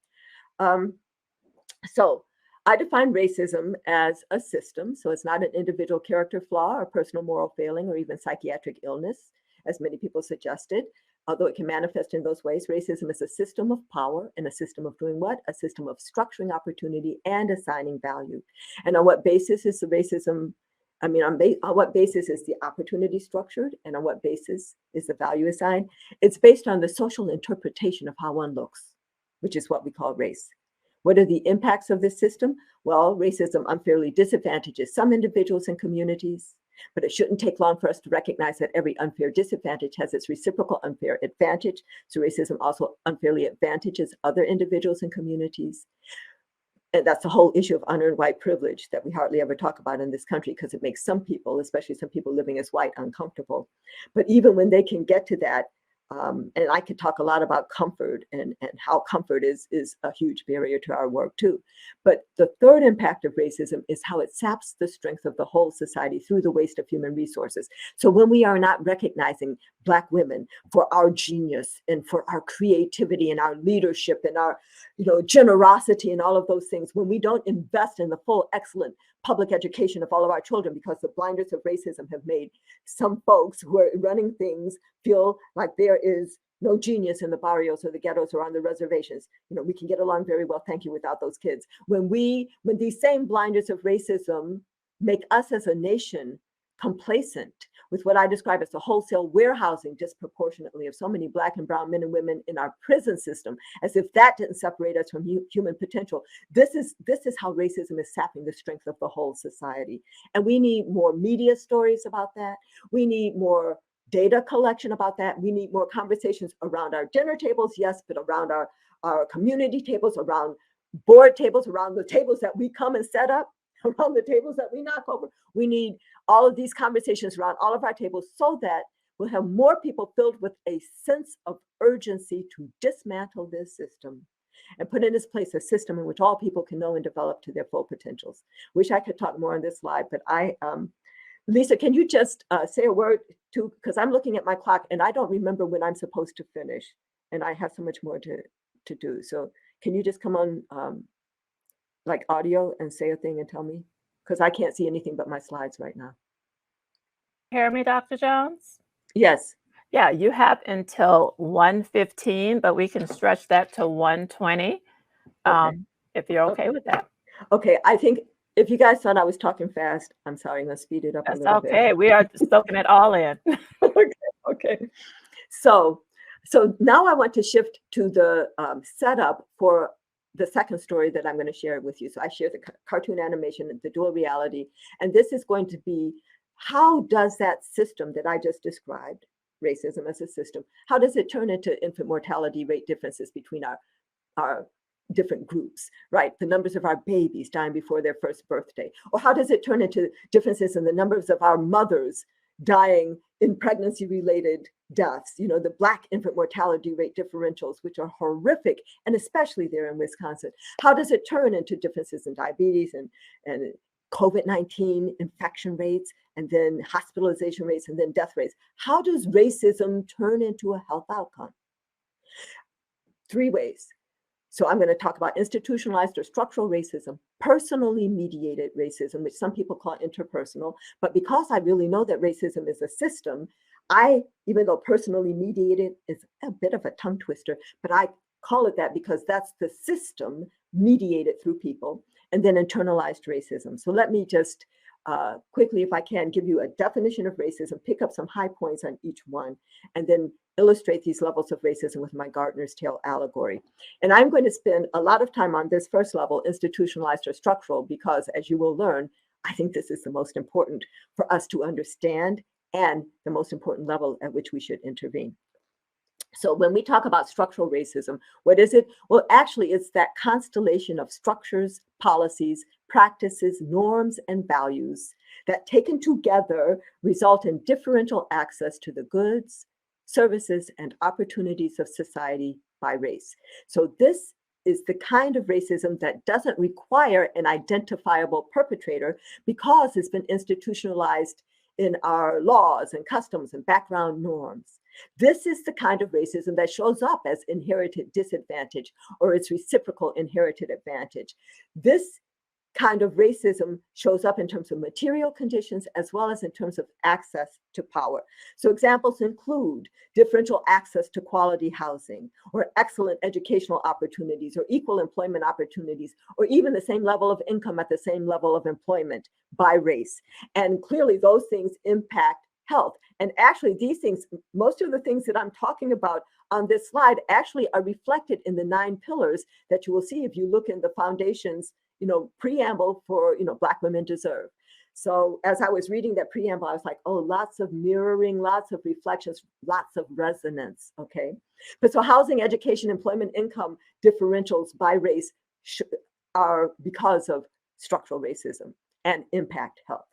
So I define racism as a system. So it's not an individual character flaw or personal moral failing or even psychiatric illness, as many people suggested. Although it can manifest in those ways, racism is a system of power and a system of doing what? A system of structuring opportunity and assigning value. And on what basis is the racism? On what basis is the opportunity structured, and on what basis is the value assigned? It's based on the social interpretation of how one looks, which is what we call race. What are the impacts of this system? Well, racism unfairly disadvantages some individuals and communities, but it shouldn't take long for us to recognize that every unfair disadvantage has its reciprocal unfair advantage. So racism also unfairly advantages other individuals and communities. And that's the whole issue of unearned white privilege that we hardly ever talk about in this country, because it makes some people, especially some people living as white, uncomfortable. But even when they can get to that, And I could talk a lot about comfort and how comfort is a huge barrier to our work too. But the third impact of racism is how it saps the strength of the whole society through the waste of human resources. So when we are not recognizing Black women for our genius and for our creativity and our leadership and our, generosity and all of those things, when we don't invest in the full, excellent public education of all of our children, because the blinders of racism have made some folks who are running things feel like there is no genius in the barrios or the ghettos or on the reservations. We can get along very well, thank you, without those kids. When these same blinders of racism make us as a nation complacent with what I describe as the wholesale warehousing disproportionately of so many Black and brown men and women in our prison system, as if that didn't separate us from human potential. This is how racism is sapping the strength of the whole society. And we need more media stories about that. We need more data collection about that. We need more conversations around our dinner tables, yes, but around our community tables, around board tables, around the tables that we come and set up, around the tables that we knock over. We need all of these conversations around all of our tables so that we'll have more people filled with a sense of urgency to dismantle this system and put in its place a system in which all people can know and develop to their full potentials. Wish I could talk more on this slide, but Lisa, can you just say a word too? Because I'm looking at my clock and I don't remember when I'm supposed to finish, and I have so much more to do. So can you just come on like audio and say a thing and tell me? Because I can't see anything but my slides right now. Hear me, Dr. Jones? Yes. Yeah, you have until 1:15, but we can stretch that to 1:20 if you're okay with that. Okay, I think if you guys thought I was talking fast, I'm sorry, I'm gonna speed it up a little bit. Okay, we are soaking it all in. Okay. So now I want to shift to the setup for the second story that I'm going to share with you. So I share the cartoon animation, the dual reality, and this is going to be, how does that system that I just described, racism as a system, how does it turn into infant mortality rate differences between our different groups, right? The numbers of our babies dying before their first birthday, or how does it turn into differences in the numbers of our mothers dying in pregnancy-related deaths, the Black infant mortality rate differentials, which are horrific, and especially there in Wisconsin. How does it turn into differences in diabetes and COVID-19 infection rates, and then hospitalization rates, and then death rates? How does racism turn into a health outcome? 3 ways. So I'm going to talk about institutionalized or structural racism, personally mediated racism, which some people call interpersonal. But because I really know that racism is a system, even though personally mediated is a bit of a tongue twister, but I call it that because that's the system mediated through people, and then internalized racism. So let me just quickly, if I can, give you a definition of racism, pick up some high points on each one, and then illustrate these levels of racism with my Gardner's tail allegory. And I'm going to spend a lot of time on this first level, institutionalized or structural, because as you will learn, I think this is the most important for us to understand and the most important level at which we should intervene. So when we talk about structural racism, what is it? Well, actually, it's that constellation of structures, policies, practices, norms, and values that taken together result in differential access to the goods, services, and opportunities of society by race. So this is the kind of racism that doesn't require an identifiable perpetrator because it's been institutionalized in our laws and customs and background norms. This is the kind of racism that shows up as inherited disadvantage or its reciprocal inherited advantage. This kind of racism shows up in terms of material conditions as well as in terms of access to power. So examples include differential access to quality housing, or excellent educational opportunities, or equal employment opportunities, or even the same level of income at the same level of employment by race. And clearly those things impact health. And actually these things, most of the things that I'm talking about on this slide actually are reflected in the 9 pillars that you will see if you look in the foundation's preamble for, Black Women Deserve. So as I was reading that preamble, I was like, oh, lots of mirroring, lots of reflections, lots of resonance, okay? But so housing, education, employment, income differentials by race are because of structural racism and impact health.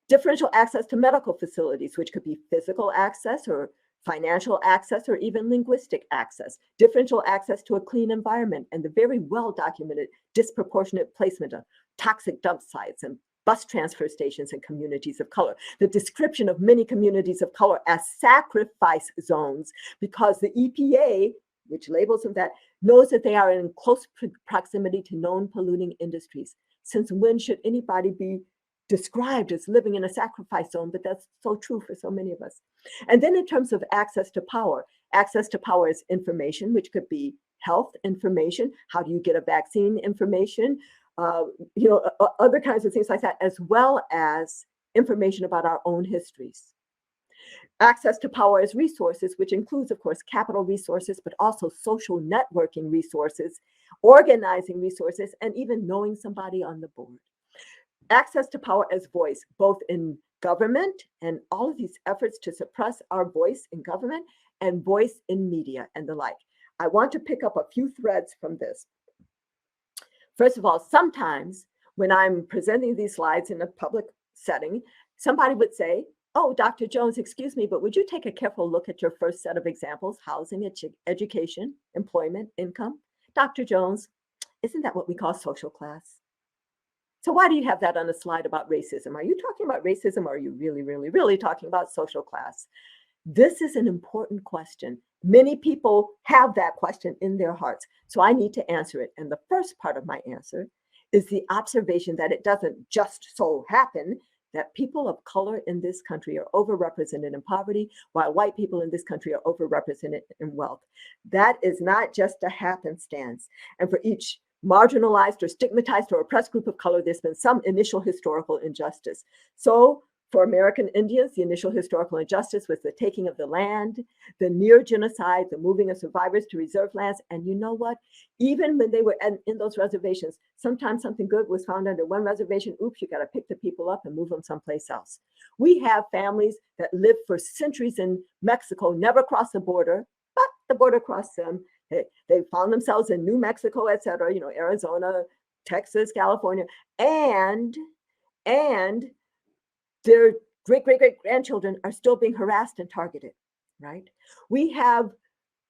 Differential access to medical facilities, which could be physical access or financial access, or even linguistic access, differential access to a clean environment, and the very well-documented disproportionate placement of toxic dump sites and bus transfer stations in communities of color. The description of many communities of color as sacrifice zones because the EPA, which labels them that, knows that they are in close proximity to known polluting industries. Since when should anybody be described as living in a sacrifice zone? But that's so true for so many of us. And then in terms of access to power is information, which could be health information. How do you get a vaccine information? Other kinds of things like that, as well as information about our own histories. Access to power is resources, which includes, of course, capital resources, but also social networking resources, organizing resources, and even knowing somebody on the board. Access to power as voice, both in government and all of these efforts to suppress our voice in government and voice in media and the like. I want to pick up a few threads from this. First of all, sometimes when I'm presenting these slides in a public setting, somebody would say, "Oh, Dr. Jones, excuse me, but would you take a careful look at your first set of examples, housing, education, employment, income? Dr. Jones, isn't that what we call social class? So why do you have that on a slide about racism? Are you talking about racism, or are you really, really, really talking about social class?" This is an important question. Many people have that question in their hearts, so I need to answer it. And the first part of my answer is the observation that it doesn't just so happen that people of color in this country are overrepresented in poverty, while white people in this country are overrepresented in wealth. That is not just a happenstance. And for each marginalized or stigmatized or oppressed group of color, there's been some initial historical injustice. So for American Indians, the initial historical injustice was the taking of the land, the near genocide, the moving of survivors to reserve lands. And you know what? Even when they were in those reservations, sometimes something good was found under one reservation. Oops, you got to pick the people up and move them someplace else. We have families that lived for centuries in Mexico, never crossed the border, but the border crossed them. They found themselves in New Mexico, et cetera, Arizona, Texas, California, and their great-great-great-grandchildren are still being harassed and targeted, right? We have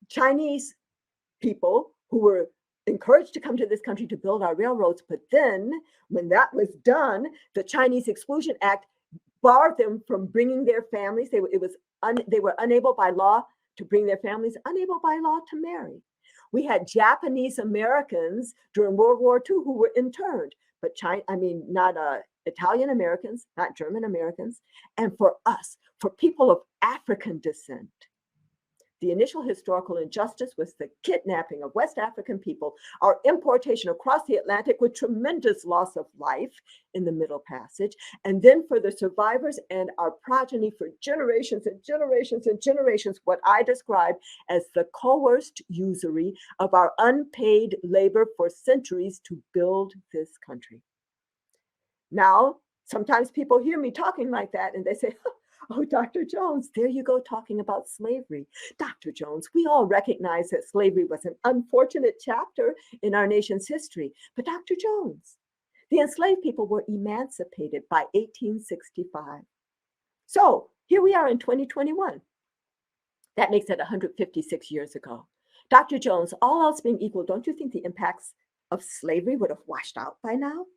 Chinese people who were encouraged to come to this country to build our railroads, but then when that was done, the Chinese Exclusion Act barred them from bringing their families. They were unable by law to bring their families, unable by law to marry. We had Japanese Americans during World War II who were interned, but not Italian Americans, not German Americans. And for us, for people of African descent, the initial historical injustice was the kidnapping of West African people, our importation across the Atlantic with tremendous loss of life in the Middle Passage, and then for the survivors and our progeny for generations and generations and generations, what I describe as the coerced usury of our unpaid labor for centuries to build this country. Now, sometimes people hear me talking like that and they say, "Oh, Dr. Jones, there you go talking about slavery." Dr. Jones, we all recognize that slavery was an unfortunate chapter in our nation's history. But Dr. Jones, the enslaved people were emancipated by 1865. So here we are in 2021. That makes it 156 years ago. Dr. Jones, all else being equal, don't you think the impacts of slavery would have washed out by now?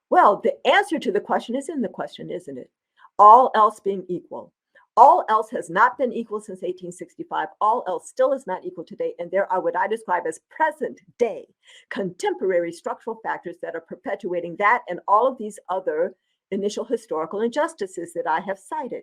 Well, the answer to the question is in the question, isn't it? All else being equal. All else has not been equal since 1865. All else still is not equal today. And there are what I describe as present day contemporary structural factors that are perpetuating that and all of these other initial historical injustices that I have cited.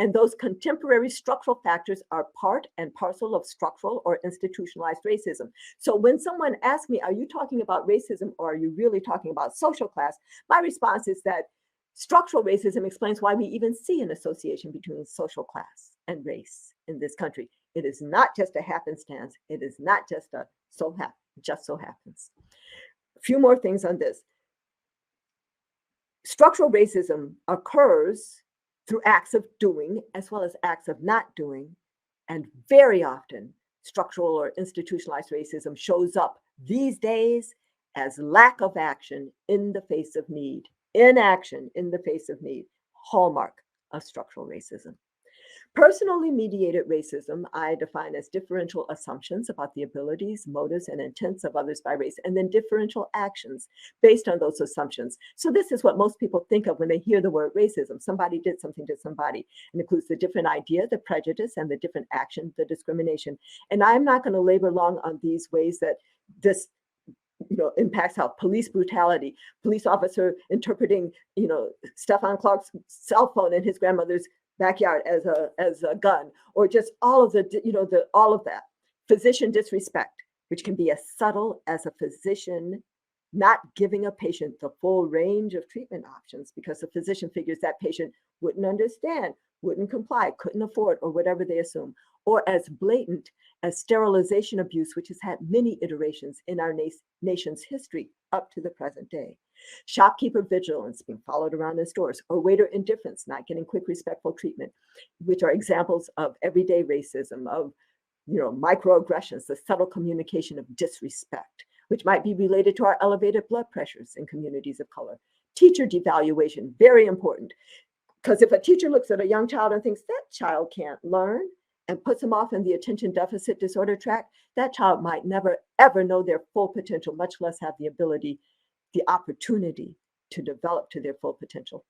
And those contemporary structural factors are part and parcel of structural or institutionalized racism. So when someone asks me, "Are you talking about racism or are you really talking about social class?" my response is that structural racism explains why we even see an association between social class and race in this country. It is not just a happenstance. It is not just a just so happens. A few more things on this. Structural racism occurs through acts of doing as well as acts of not doing. And very often, structural or institutionalized racism shows up these days as lack of action in the face of need. Inaction in the face of need. Hallmark of structural racism. Personally mediated racism, I define as differential assumptions about the abilities, motives, and intents of others by race, and then differential actions based on those assumptions. So this is what most people think of when they hear the word racism. Somebody did something to somebody. It includes the different idea, the prejudice, and the different action, the discrimination. And I'm not going to labor long on these ways that this impacts how police brutality, police officer interpreting, Stephon Clark's cell phone in his grandmother's backyard as a gun, or just all of all of that. Physician disrespect, which can be as subtle as a physician not giving a patient the full range of treatment options because the physician figures that patient wouldn't understand, wouldn't comply, couldn't afford, or whatever they assume, or as blatant as sterilization abuse, which has had many iterations in our nation's history up to the present day. Shopkeeper vigilance, being followed around in stores, or waiter indifference, not getting quick, respectful treatment, which are examples of everyday racism, of microaggressions, the subtle communication of disrespect, which might be related to our elevated blood pressures in communities of color. Teacher devaluation, very important, because if a teacher looks at a young child and thinks that child can't learn and puts them off in the attention deficit disorder track, that child might never, ever know their full potential, much less have the ability, the opportunity to develop to their full potential.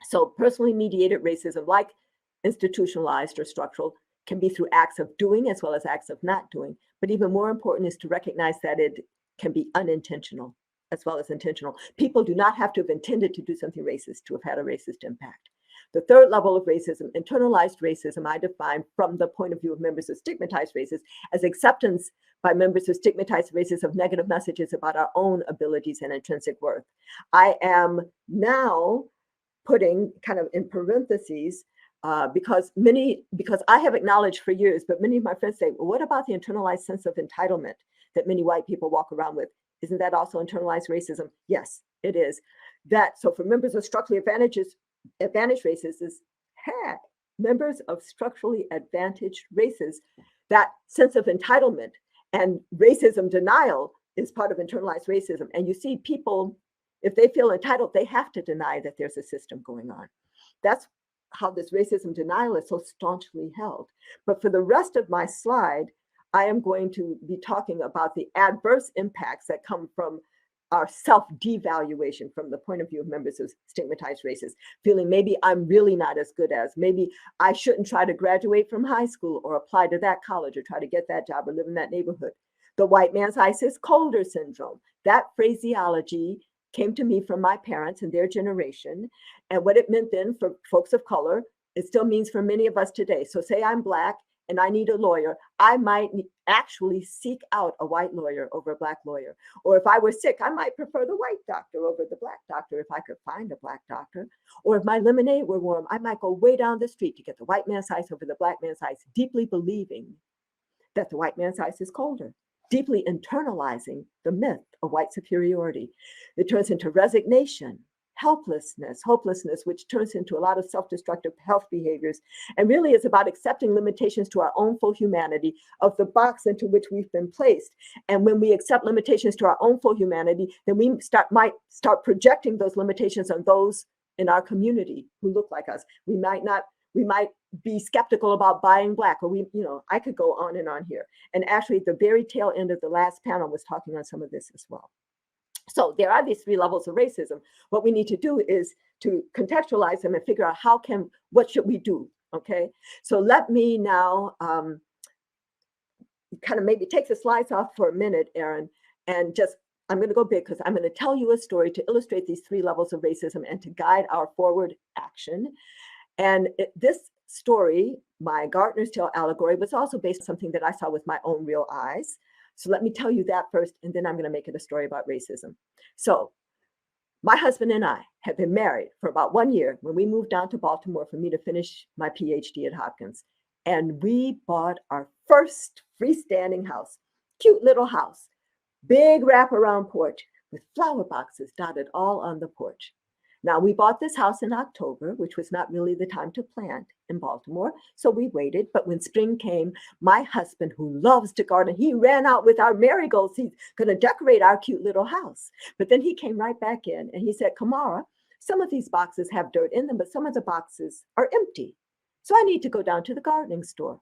So personally mediated racism, like institutionalized or structural, can be through acts of doing as well as acts of not doing. But even more important is to recognize that it can be unintentional as well as intentional. People do not have to have intended to do something racist to have had a racist impact. The third level of racism, internalized racism, I define from the point of view of members of stigmatized races as acceptance by members of stigmatized races of negative messages about our own abilities and intrinsic worth. I am now putting kind of in parentheses because I have acknowledged for years, but many of my friends say, well, what about the internalized sense of entitlement that many white people walk around with? Isn't that also internalized racism? Yes, it is. So for members of structurally advantaged races, members of structurally advantaged races, that sense of entitlement and racism denial is part of internalized racism. And you see people, if they feel entitled, they have to deny that there's a system going on. That's how this racism denial is so staunchly held. But for the rest of my slide, I am going to be talking about the adverse impacts that come from our self-devaluation from the point of view of members of stigmatized races, feeling maybe I'm really not as good as, maybe I shouldn't try to graduate from high school or apply to that college or try to get that job or live in that neighborhood. The white man's ice is colder syndrome. That phraseology came to me from my parents and their generation. And what it meant then for folks of color, it still means for many of us today. So say I'm Black and I need a lawyer, I might actually seek out a white lawyer over a Black lawyer. Or if I were sick, I might prefer the white doctor over the Black doctor if I could find a Black doctor. Or if my lemonade were warm, I might go way down the street to get the white man's ice over the Black man's ice, deeply believing that the white man's ice is colder, deeply internalizing the myth of white superiority. It turns into resignation, helplessness, hopelessness, which turns into a lot of self-destructive health behaviors, and really is about accepting limitations to our own full humanity of the box into which we've been placed. And when we accept limitations to our own full humanity, then we might start projecting those limitations on those in our community who look like us. We might be skeptical about buying Black, or I could go on and on here. And actually the very tail end of the last panel was talking on some of this as well. So there are these three levels of racism. What we need to do is to contextualize them and figure out what should we do, okay? So let me now kind of maybe take the slides off for a minute, Erin, and I'm going to go big because I'm going to tell you a story to illustrate these three levels of racism and to guide our forward action. And this story, my Gartner's Tale allegory, was also based on something that I saw with my own real eyes. So let me tell you that first, and then I'm going to make it a story about racism. So my husband and I had been married for about 1 year when we moved down to Baltimore for me to finish my PhD at Hopkins. And we bought our first freestanding house, cute little house, big wraparound porch with flower boxes dotted all on the porch. Now, we bought this house in October, which was not really the time to plant in Baltimore. So we waited. But when spring came, my husband, who loves to garden, he ran out with our marigolds. He's going to decorate our cute little house. But then he came right back in and he said, Camara, some of these boxes have dirt in them, but some of the boxes are empty. So I need to go down to the gardening store.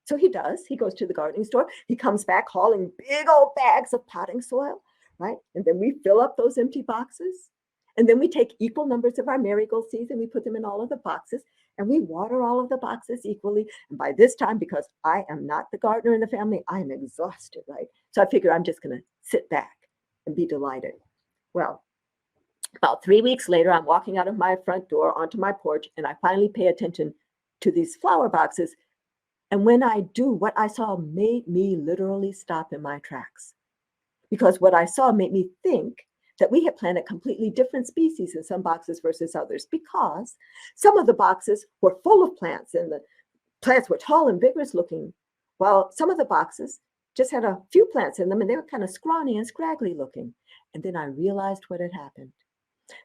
So he does. He goes to the gardening store. He comes back hauling big old bags of potting soil, right? And then we fill up those empty boxes. And then we take equal numbers of our marigold seeds and we put them in all of the boxes and we water all of the boxes equally. And by this time, because I am not the gardener in the family, I am exhausted, right? So I figure I'm just going to sit back and be delighted. Well, about 3 weeks later, I'm walking out of my front door onto my porch and I finally pay attention to these flower boxes. And when I do, what I saw made me literally stop in my tracks. Because what I saw made me think that we had planted completely different species in some boxes versus others, because some of the boxes were full of plants and the plants were tall and vigorous looking, while some of the boxes just had a few plants in them and they were kind of scrawny and scraggly looking. And then I realized what had happened.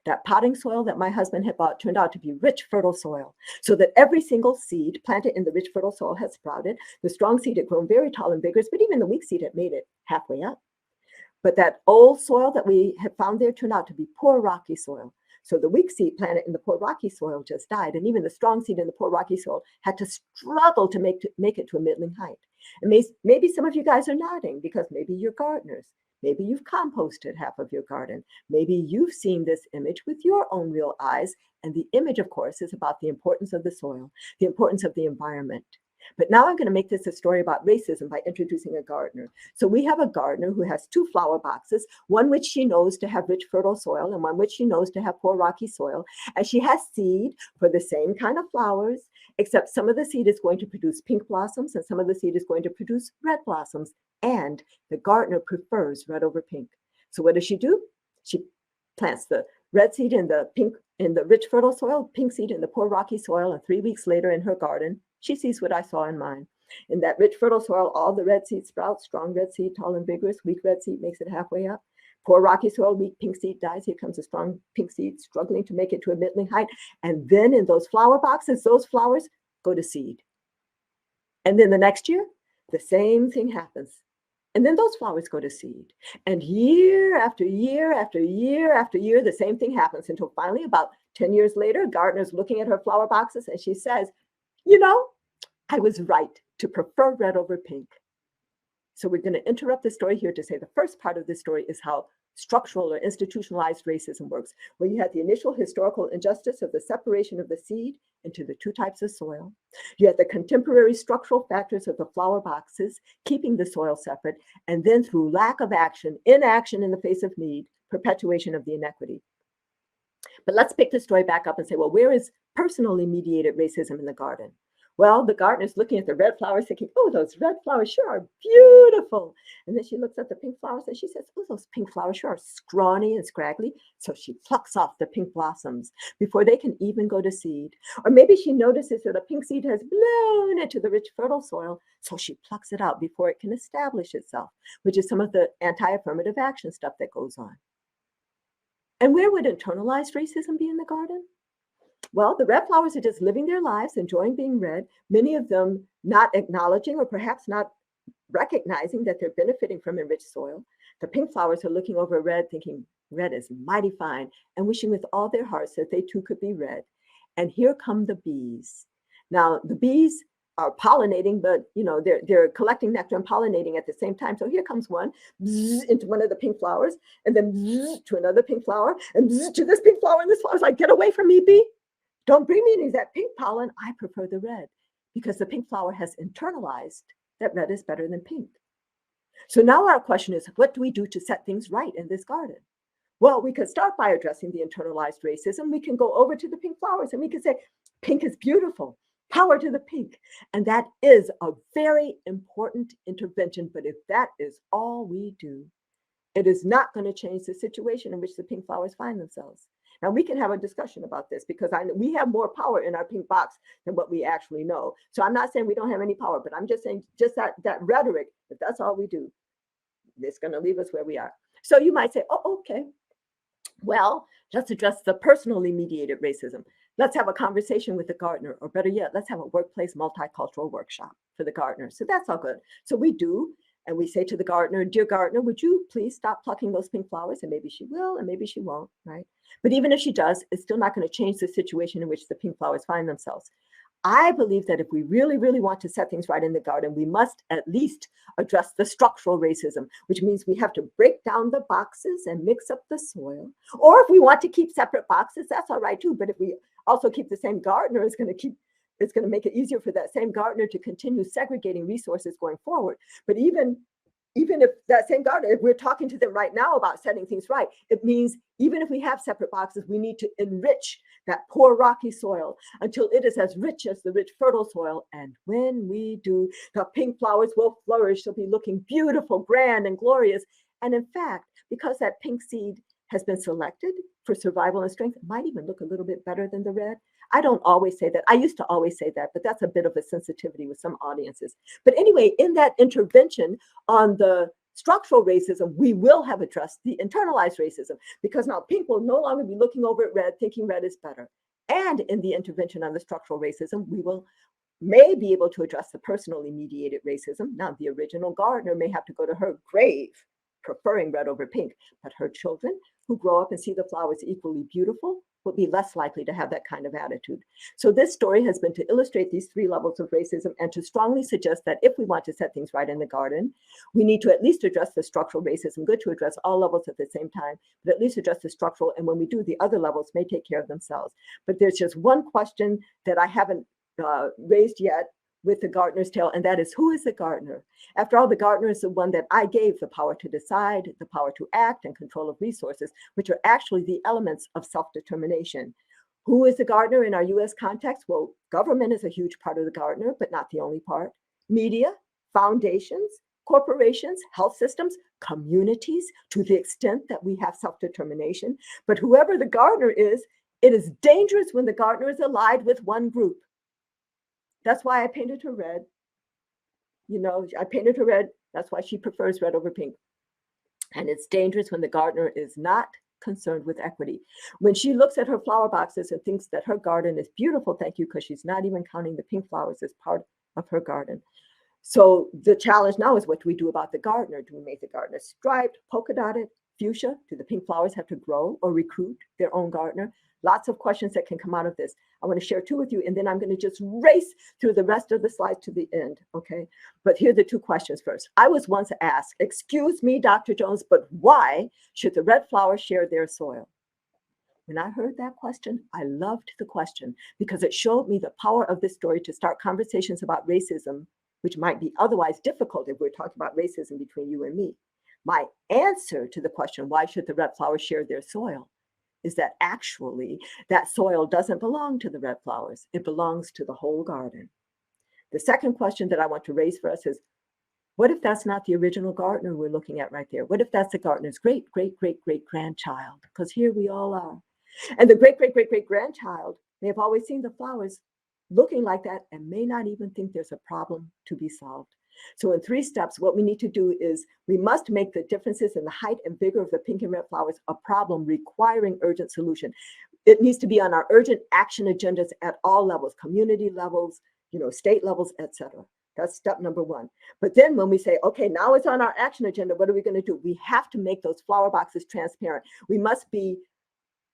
That potting soil that my husband had bought turned out to be rich, fertile soil, so that every single seed planted in the rich, fertile soil had sprouted. The strong seed had grown very tall and vigorous, but even the weak seed had made it halfway up. But that old soil that we had found there turned out to be poor, rocky soil. So the weak seed planted in the poor, rocky soil just died, and even the strong seed in the poor, rocky soil had to struggle to make it to a middling height. And maybe some of you guys are nodding because maybe you're gardeners. Maybe you've composted half of your garden. Maybe you've seen this image with your own real eyes. And the image, of course, is about the importance of the soil, the importance of the environment. But now I'm going to make this a story about racism by introducing a gardener. So we have a gardener who has two flower boxes, one which she knows to have rich, fertile soil and one which she knows to have poor, rocky soil. And she has seed for the same kind of flowers, except some of the seed is going to produce pink blossoms and some of the seed is going to produce red blossoms. And the gardener prefers red over pink. So what does she do? She plants the red seed in the pink, in the rich, fertile soil, pink seed in the poor, rocky soil. And 3 weeks later in her garden, she sees what I saw in mine. In that rich, fertile soil, all the red seed sprouts, strong red seed, tall and vigorous, weak red seed makes it halfway up. Poor rocky soil, weak pink seed dies. Here comes a strong pink seed struggling to make it to a middling height. And then in those flower boxes, those flowers go to seed. And then the next year, the same thing happens. And then those flowers go to seed. And year after year after year after year, the same thing happens until finally about 10 years later, gardener's looking at her flower boxes and she says, you know, I was right to prefer red over pink. So we're going to interrupt the story here to say the first part of this story is how structural or institutionalized racism works, where you had the initial historical injustice of the separation of the seed into the two types of soil. You had the contemporary structural factors of the flower boxes, keeping the soil separate, and then through lack of action, inaction in the face of need, perpetuation of the inequity. But let's pick the story back up and say, well, where is personally mediated racism in the garden? Well, the gardener's looking at the red flowers thinking, oh, those red flowers sure are beautiful. And then she looks at the pink flowers and she says, oh, those pink flowers sure are scrawny and scraggly. So she plucks off the pink blossoms before they can even go to seed. Or maybe she notices that a pink seed has blown into the rich, fertile soil. So she plucks it out before it can establish itself, which is some of the anti-affirmative action stuff that goes on. And where would internalized racism be in the garden? Well, the red flowers are just living their lives, enjoying being red, many of them not acknowledging or perhaps not recognizing that they're benefiting from enriched soil. The pink flowers are looking over red, thinking red is mighty fine, and wishing with all their hearts that they too could be red. And here come the bees. Now, the bees are pollinating, but they're collecting nectar and pollinating at the same time. So here comes one into one of the pink flowers, and then to another pink flower, and to this pink flower, and this flower is like, get away from me, bee. Don't bring me any of that pink pollen. I prefer the red, because the pink flower has internalized that red is better than pink. So now our question is, what do we do to set things right in this garden? Well, we could start by addressing the internalized racism. We can go over to the pink flowers and we can say, pink is beautiful. Power to the pink. And that is a very important intervention. But if that is all we do, it is not going to change the situation in which the pink flowers find themselves. Now, we can have a discussion about this because we have more power in our pink box than what we actually know. So I'm not saying we don't have any power, but I'm just saying just that rhetoric, if that's all we do, it's going to leave us where we are. So you might say, oh, okay, well, let's address the personally mediated racism. Let's have a conversation with the gardener, or better yet, let's have a workplace multicultural workshop for the gardener. So that's all good. So we do. And we say to the gardener, dear gardener, would you please stop plucking those pink flowers? And maybe she will, and maybe she won't, right? But even if she does, it's still not going to change the situation in which the pink flowers find themselves. I believe that if we really, really want to set things right in the garden, we must at least address the structural racism, which means we have to break down the boxes and mix up the soil. Or if we want to keep separate boxes, that's all right too. But if we also keep the same gardener, it's going to make it easier for that same gardener to continue segregating resources going forward. But even if that same gardener, if we're talking to them right now about setting things right, it means even if we have separate boxes, we need to enrich that poor rocky soil until it is as rich as the rich fertile soil. And when we do, the pink flowers will flourish. They'll be looking beautiful, grand, and glorious. And in fact, because that pink seed has been selected for survival and strength, it might even look a little bit better than the red. I don't always say that. I used to always say that, but that's a bit of a sensitivity with some audiences. But anyway, in that intervention on the structural racism, we will have addressed the internalized racism, because now pink will no longer be looking over at red, thinking red is better. And in the intervention on the structural racism, we may be able to address the personally mediated racism. Now, the original gardener may have to go to her grave preferring red over pink, but her children who grow up and see the flowers equally beautiful will be less likely to have that kind of attitude. So this story has been to illustrate these three levels of racism and to strongly suggest that if we want to set things right in the garden, we need to at least address the structural racism. Good to address all levels at the same time, but at least address the structural. And when we do, the other levels may take care of themselves. But there's just one question that I haven't raised yet with the gardener's tale, and that is, who is the gardener? After all, the gardener is the one that I gave the power to decide, the power to act, and control of resources, which are actually the elements of self-determination. Who is the gardener in our US context? Well, government is a huge part of the gardener, but not the only part. Media, foundations, corporations, health systems, communities, to the extent that we have self-determination. But whoever the gardener is, it is dangerous when the gardener is allied with one group. That's why I painted her red. I painted her red. That's why she prefers red over pink. And it's dangerous when the gardener is not concerned with equity. When she looks at her flower boxes and thinks that her garden is beautiful, thank you, because she's not even counting the pink flowers as part of her garden. So the challenge now is, what do we do about the gardener? Do we make the gardener striped, polka dotted, fuchsia? Do the pink flowers have to grow or recruit their own gardener? Lots of questions that can come out of this. I want to share two with you, and then I'm going to just race through the rest of the slides to the end, okay? But here are the two questions first. I was once asked, excuse me, Dr. Jones, but why should the red flowers share their soil? When I heard that question, I loved the question because it showed me the power of this story to start conversations about racism, which might be otherwise difficult if we're talking about racism between you and me. My answer to the question, why should the red flowers share their soil, is that actually that soil doesn't belong to the red flowers. It belongs to the whole garden. The second question that I want to raise for us is, what if that's not the original gardener we're looking at right there? What if that's the gardener's great, great, great, great grandchild? Because here we all are. And the great, great, great, great grandchild may have always seen the flowers looking like that and may not even think there's a problem to be solved. So in 3 steps, what we need to do is we must make the differences in the height and vigor of the pink and red flowers a problem requiring urgent solution. It needs to be on our urgent action agendas at all levels, community levels, state levels, etc. That's step number 1. But then when we say, okay, now it's on our action agenda, what are we going to do? We have to make those flower boxes transparent. We must be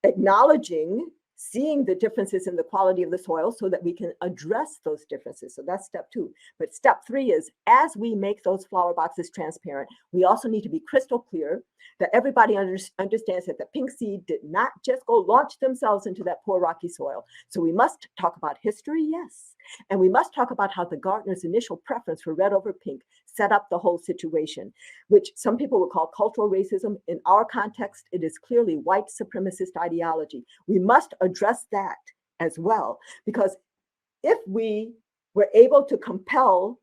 acknowledging, seeing the differences in the quality of the soil so that we can address those differences. So that's step 2. But step 3 is, as we make those flower boxes transparent, we also need to be crystal clear that everybody understands that the pink seed did not just go launch themselves into that poor rocky soil. So we must talk about history, yes. And we must talk about how the gardener's initial preference for red over pink set up the whole situation, which some people would call cultural racism. In our context, it is clearly white supremacist ideology. We must address that as well, because if we were able to compel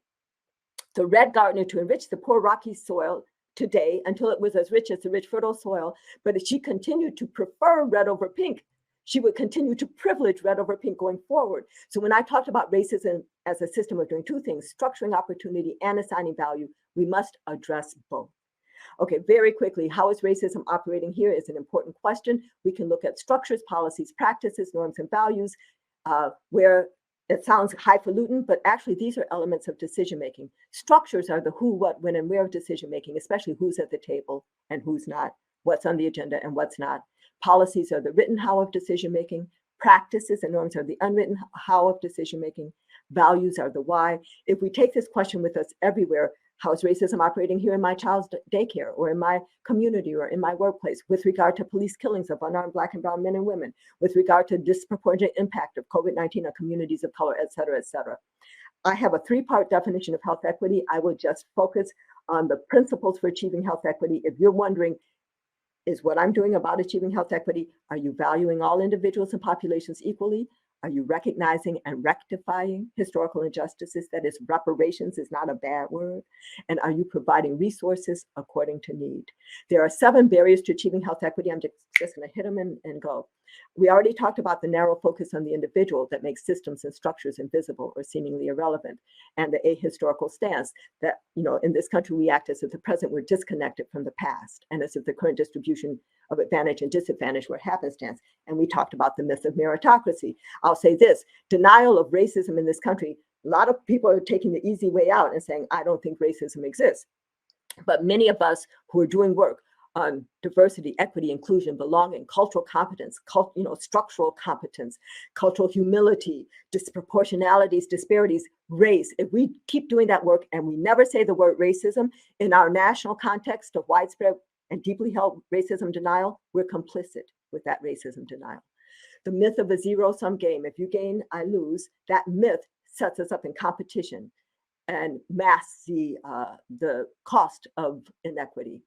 the red gardener to enrich the poor rocky soil today until it was as rich as the rich fertile soil, but if she continued to prefer red over pink, she would continue to privilege red over pink going forward. So when I talked about racism as a system of doing 2 things, structuring opportunity and assigning value, we must address both. Okay, very quickly, how is racism operating here is an important question. We can look at structures, policies, practices, norms, and values, where it sounds highfalutin, but actually these are elements of decision-making. Structures are the who, what, when, and where of decision-making, especially who's at the table and who's not, what's on the agenda and what's not. Policies are the written how of decision-making. Practices and norms are the unwritten how of decision-making. Values are the why. If we take this question with us everywhere, how is racism operating here in my child's daycare or in my community or in my workplace with regard to police killings of unarmed Black and brown men and women, with regard to disproportionate impact of COVID-19 on communities of color, et cetera, et cetera. I have a three-part definition of health equity. I will just focus on the principles for achieving health equity. If you're wondering, is what I'm doing about achieving health equity, are you valuing all individuals and populations equally? Are you recognizing and rectifying historical injustices? That is, reparations is not a bad word. And are you providing resources according to need? There are 7 barriers to achieving health equity. I'm just going to hit them and go. We already talked about the narrow focus on the individual that makes systems and structures invisible or seemingly irrelevant, and the ahistorical stance that, in this country, we act as if the present were disconnected from the past, and as if the current distribution of advantage and disadvantage were happenstance. And we talked about the myth of meritocracy. I'll say this: denial of racism in this country, a lot of people are taking the easy way out and saying, I don't think racism exists. But many of us who are doing work on diversity, equity, inclusion, belonging, cultural competence, structural competence, cultural humility, disproportionalities, disparities, race. If we keep doing that work and we never say the word racism in our national context of widespread and deeply held racism denial, we're complicit with that racism denial. The myth of a zero-sum game. If you gain, I lose. That myth sets us up in competition and masks the cost of inequity.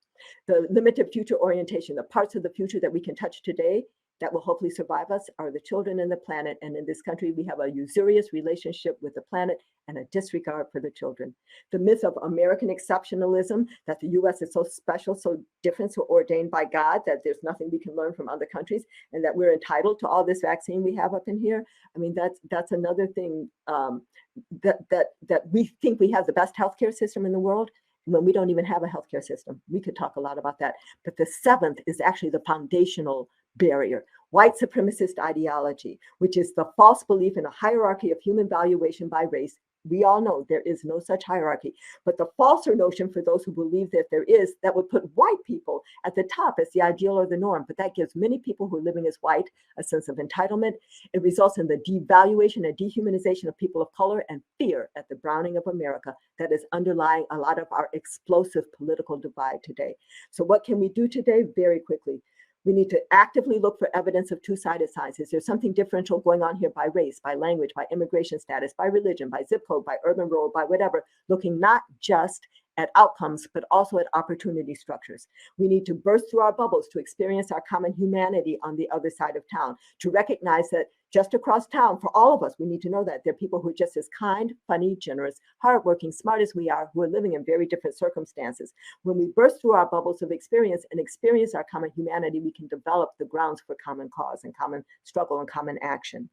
The limited future orientation, the parts of the future that we can touch today that will hopefully survive us are the children and the planet. And in this country, we have a usurious relationship with the planet and a disregard for the children. The myth of American exceptionalism, that the US is so special, so different, so ordained by God, that there's nothing we can learn from other countries, and that we're entitled to all this vaccine we have up in here. I mean, that's another thing, that we think we have the best healthcare system in the world, when we don't even have a healthcare system. We could talk a lot about that. But the 7th is actually the foundational barrier: white supremacist ideology, which is the false belief in a hierarchy of human valuation by race. We all know there is no such hierarchy, but the falser notion for those who believe that there is, that would put white people at the top as the ideal or the norm. But that gives many people who are living as white a sense of entitlement. It results in the devaluation and dehumanization of people of color and fear at the browning of America that is underlying a lot of our explosive political divide today. So what can we do today? Very quickly. We need to actively look for evidence of two-sided signs. Is there something differential going on here by race, by language, by immigration status, by religion, by zip code, by urban, rural, by whatever, looking not just at outcomes, but also at opportunity structures. We need to burst through our bubbles to experience our common humanity on the other side of town, to recognize that just across town, for all of us, we need to know that there are people who are just as kind, funny, generous, hardworking, smart as we are, who are living in very different circumstances. When we burst through our bubbles of experience and experience our common humanity, we can develop the grounds for common cause and common struggle and common action.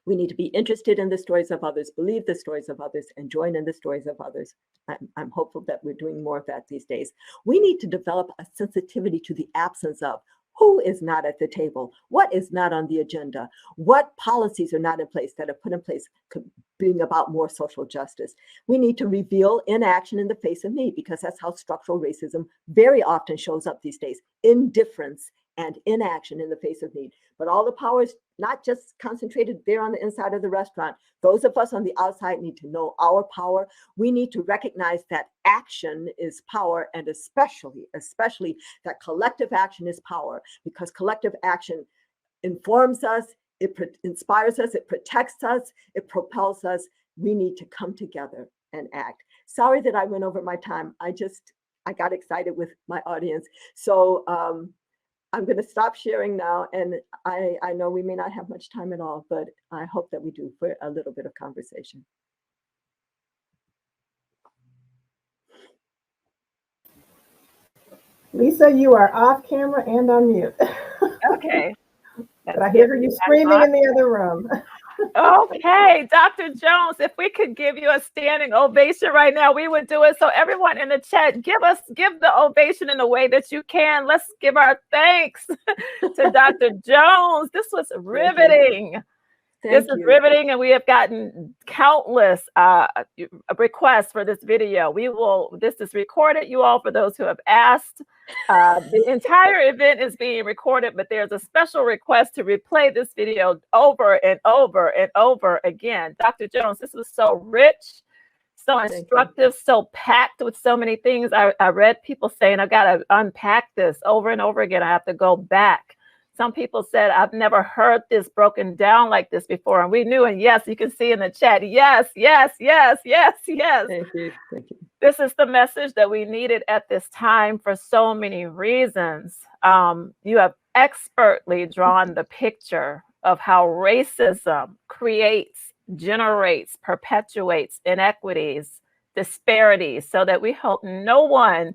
We need to be interested in the stories of others, believe the stories of others, and join in the stories of others. I'm hopeful that we're doing more of that these days. We need to develop a sensitivity to the absence of who is not at the table, what is not on the agenda, what policies are not in place that are put in place being about more social justice. We need to reveal inaction in the face of need, because that's how structural racism very often shows up these days: indifference and inaction in the face of need. But all the power is not just concentrated there on the inside of the restaurant. Those of us on the outside need to know our power. We need to recognize that action is power, and especially that collective action is power, because collective action informs us, it inspires us, it protects us, it propels us. We need to come together and act. Sorry that I went over my time. I got excited with my audience. So I'm going to stop sharing now, and I know we may not have much time at all, but I hope that we do for a little bit of conversation. Lisa, you are off camera and on mute. Okay. But I hear you screaming in the other room. Okay, Dr. Jones, if we could give you a standing ovation right now, we would do it. So everyone in the chat, give the ovation in the way that you can. Let's give our thanks to Dr. Jones. This was riveting. This Thank is you. riveting, and we have gotten countless requests for this video. This is recorded, you all, for those who have asked. The entire event is being recorded, but there's a special request to replay this video over and over and over again. Dr. Jones, this was so rich, so instructive, so packed with so many things. I read people saying, I've got to unpack this over and over again. I have to go back. Some people said, I've never heard this broken down like this before. And we knew, and yes, you can see in the chat, yes, yes, yes, yes, yes. Thank you. Thank you. This is the message that we needed at this time for so many reasons. You have expertly drawn the picture of how racism creates, generates, perpetuates inequities, disparities, so that we hope no one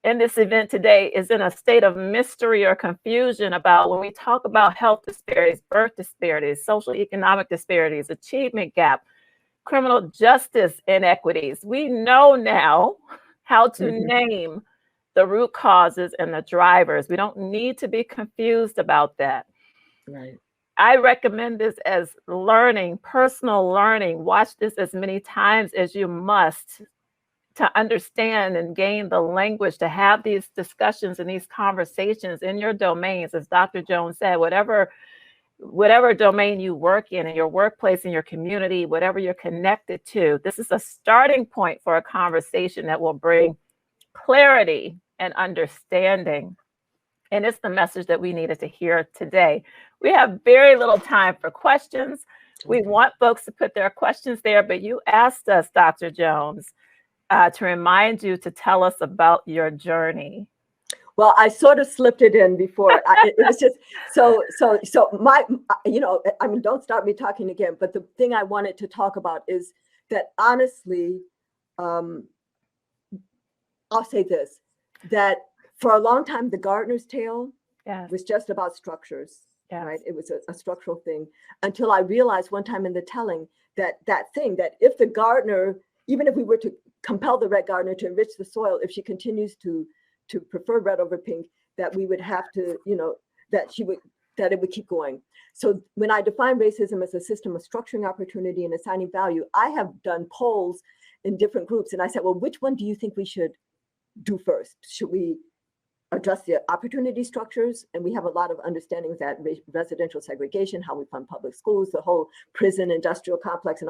in this event today is in a state of mystery or confusion about when we talk about health disparities, birth disparities, social economic disparities, achievement gap, criminal justice inequities. We know now how to name the root causes and the drivers. We don't need to be confused about that. Right. I recommend this as learning, personal learning. Watch this as many times as you must to understand and gain the language to have these discussions and these conversations in your domains. As Dr. Jones said, whatever domain you work in your workplace, in your community, whatever you're connected to, this is a starting point for a conversation that will bring clarity and understanding. And it's the message that we needed to hear today. We have very little time for questions. We want folks to put their questions there, but you asked us, Dr. Jones, to remind you to tell us about your journey. Well, I sort of slipped it in before. It was just so my, I mean, don't start me talking again. But the thing I wanted to talk about is that honestly, I'll say this, that for a long time, the gardener's tale was just about structures, right? It was a structural thing until I realized one time in the telling that if the gardener, even if we were to compel the red gardener to enrich the soil, if she continues to prefer red over pink, that we would have to, that it would keep going. So when I define racism as a system of structuring opportunity and assigning value, I have done polls in different groups. And I said, well, which one do you think we should do first? Should we address the opportunity structures? And we have a lot of understanding of that, residential segregation, how we fund public schools, the whole prison industrial complex, and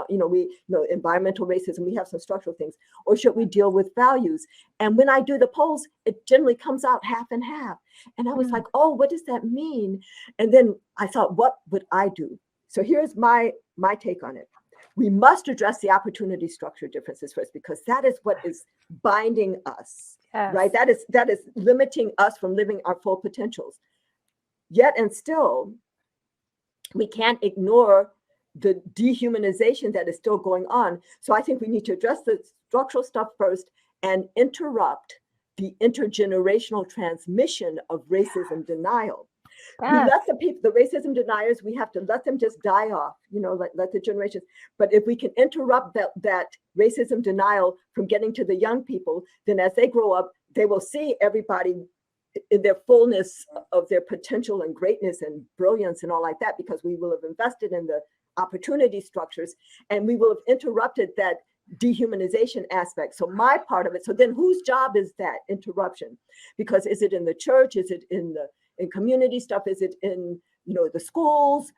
environmental racism. We have some structural things. Or should we deal with values? And when I do the polls, it generally comes out half and half. And I was like, oh, what does that mean? And then I thought, what would I do? So here's my take on it. We must address the opportunity structure differences first, because that is what is binding us. Yes. Right? That is limiting us from living our full potentials. Yet and still, we can't ignore the dehumanization that is still going on. So I think we need to address the structural stuff first and interrupt the intergenerational transmission of racism denial. Yes. We let the racism deniers, we have to let them just die off, let the generations. But if we can interrupt that racism denial from getting to the young people, then as they grow up, they will see everybody in their fullness of their potential and greatness and brilliance and all like that, because we will have invested in the opportunity structures and we will have interrupted that dehumanization aspect. So my part of it, so then whose job is that interruption? Because is it in the church? Is it in community stuff? Is it in the schools?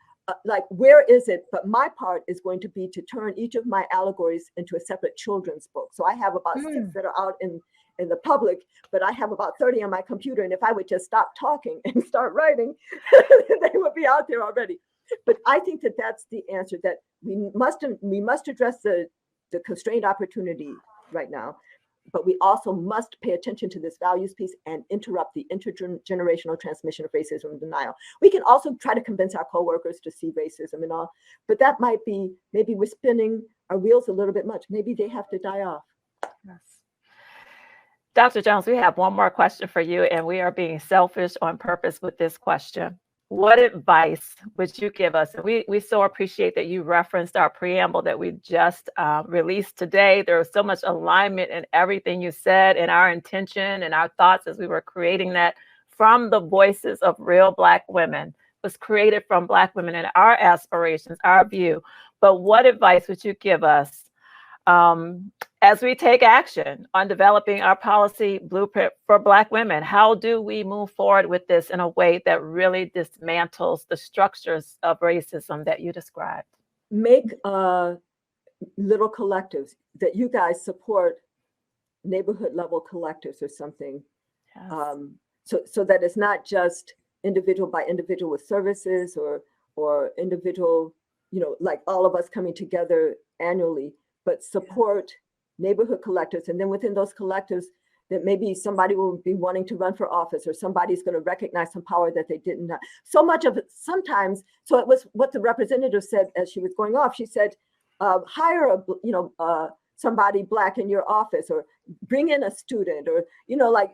Where is it? But my part is going to be to turn each of my allegories into a separate children's book. So I have about 6 that are out in the public, but I have about 30 on my computer. And if I would just stop talking and start writing, they would be out there already. But I think that that's the answer, that we must address the constrained opportunity right now. But we also must pay attention to this values piece and interrupt the intergenerational transmission of racism and denial. We can also try to convince our coworkers to see racism and all, but that might be, maybe we're spinning our wheels a little bit much. Maybe they have to die off. Yes. Dr. Jones, we have one more question for you, and we are being selfish on purpose with this question. What advice would you give us? And we so appreciate that you referenced our preamble that we just released today. There was so much alignment in everything you said, and our intention and our thoughts as we were creating that from the voices of real Black women. was created from Black women and our aspirations, our view. But what advice would you give us as we take action on developing our policy blueprint for Black women? How do we move forward with this in a way that really dismantles the structures of racism that you described? Make little collectives that you guys support, neighborhood level collectives or something. Yes. So that it's not just individual by individual with services or individual, like all of us coming together annually, but support neighborhood collectives. And then within those collectives, that maybe somebody will be wanting to run for office, or somebody's going to recognize some power that they didn't have. So much of it sometimes, so it was what the representative said as she was going off. She said, hire somebody Black in your office, or bring in a student, or, like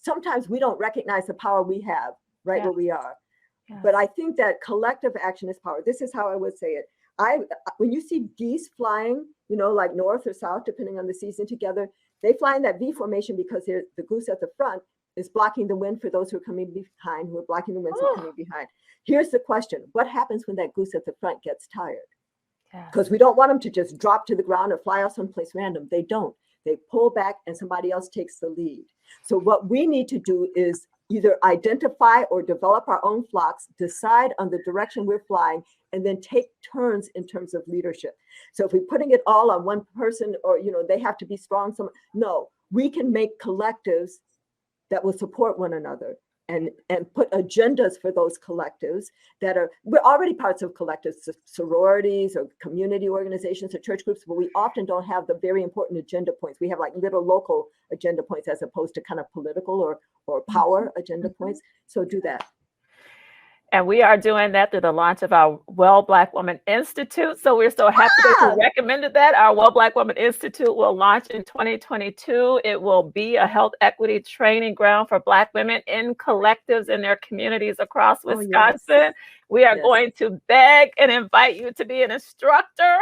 sometimes we don't recognize the power we have right where we are. Yeah. But I think that collective action is power. This is how I would say it. When you see geese flying, like north or south, depending on the season together, they fly in that V formation because the goose at the front is blocking the wind for those who are coming behind, who are blocking the winds who are coming behind. Here's the question. What happens when that goose at the front gets tired? Because we don't want them to just drop to the ground or fly off someplace random. They don't. They pull back and somebody else takes the lead. So what we need to do is either identify or develop our own flocks, decide on the direction we're flying, and then take turns in terms of leadership. So if we're putting it all on one person, or they have to be strong, no, we can make collectives that will support one another and put agendas for those collectives we're already parts of collectives, sororities or community organizations or church groups, but we often don't have the very important agenda points. We have like little local agenda points as opposed to kind of political or power agenda points. So do that. And we are doing that through the launch of our Well Black Woman Institute. So we're so happy that you recommended that. Our Well Black Woman Institute will launch in 2022. It will be a health equity training ground for Black women in collectives in their communities across Wisconsin. Yes. We are going to beg and invite you to be an instructor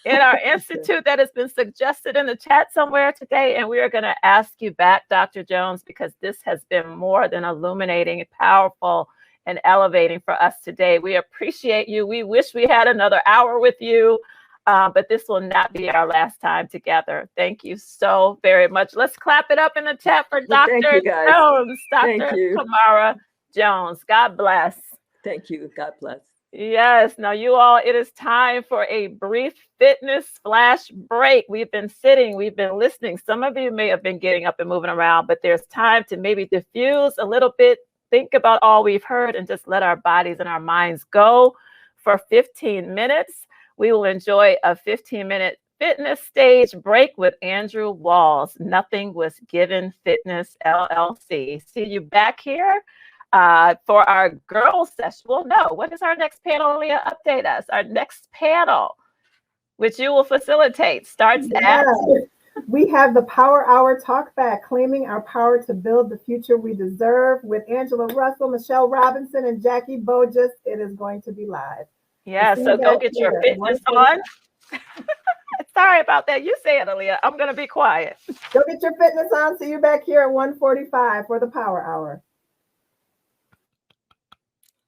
in our institute that has been suggested in the chat somewhere today. And we are going to ask you back, Dr. Jones, because this has been more than illuminating and powerful and elevating for us today. We appreciate you. We wish we had another hour with you, but this will not be our last time together. Thank you so very much. Let's clap it up in the chat for Dr. Jones, Dr. Camara Jones. God bless. Thank you. God bless. Yes. Now, you all, it is time for a brief fitness flash break. We've been sitting, we've been listening. Some of you may have been getting up and moving around, but there's time to maybe diffuse a little bit, think about all we've heard, and just let our bodies and our minds go for 15 minutes. We will enjoy a 15-minute fitness stage break with Andrew Walls, Nothing Was Given Fitness, LLC. See you back here for our girls session. Well, no, what is our next panel, Leah? Update us. Our next panel, which you will facilitate, starts at... We have the Power Hour Talk Back, Claiming Our Power to Build the Future We Deserve, with Angela Russell, Michelle Robinson, and Jackie Bogus. It is going to be live. Yeah, so go get your fitness on. Sorry about that. You say it, Aaliyah. I'm going to be quiet. Go get your fitness on. See you back here at 1:45 for the Power Hour.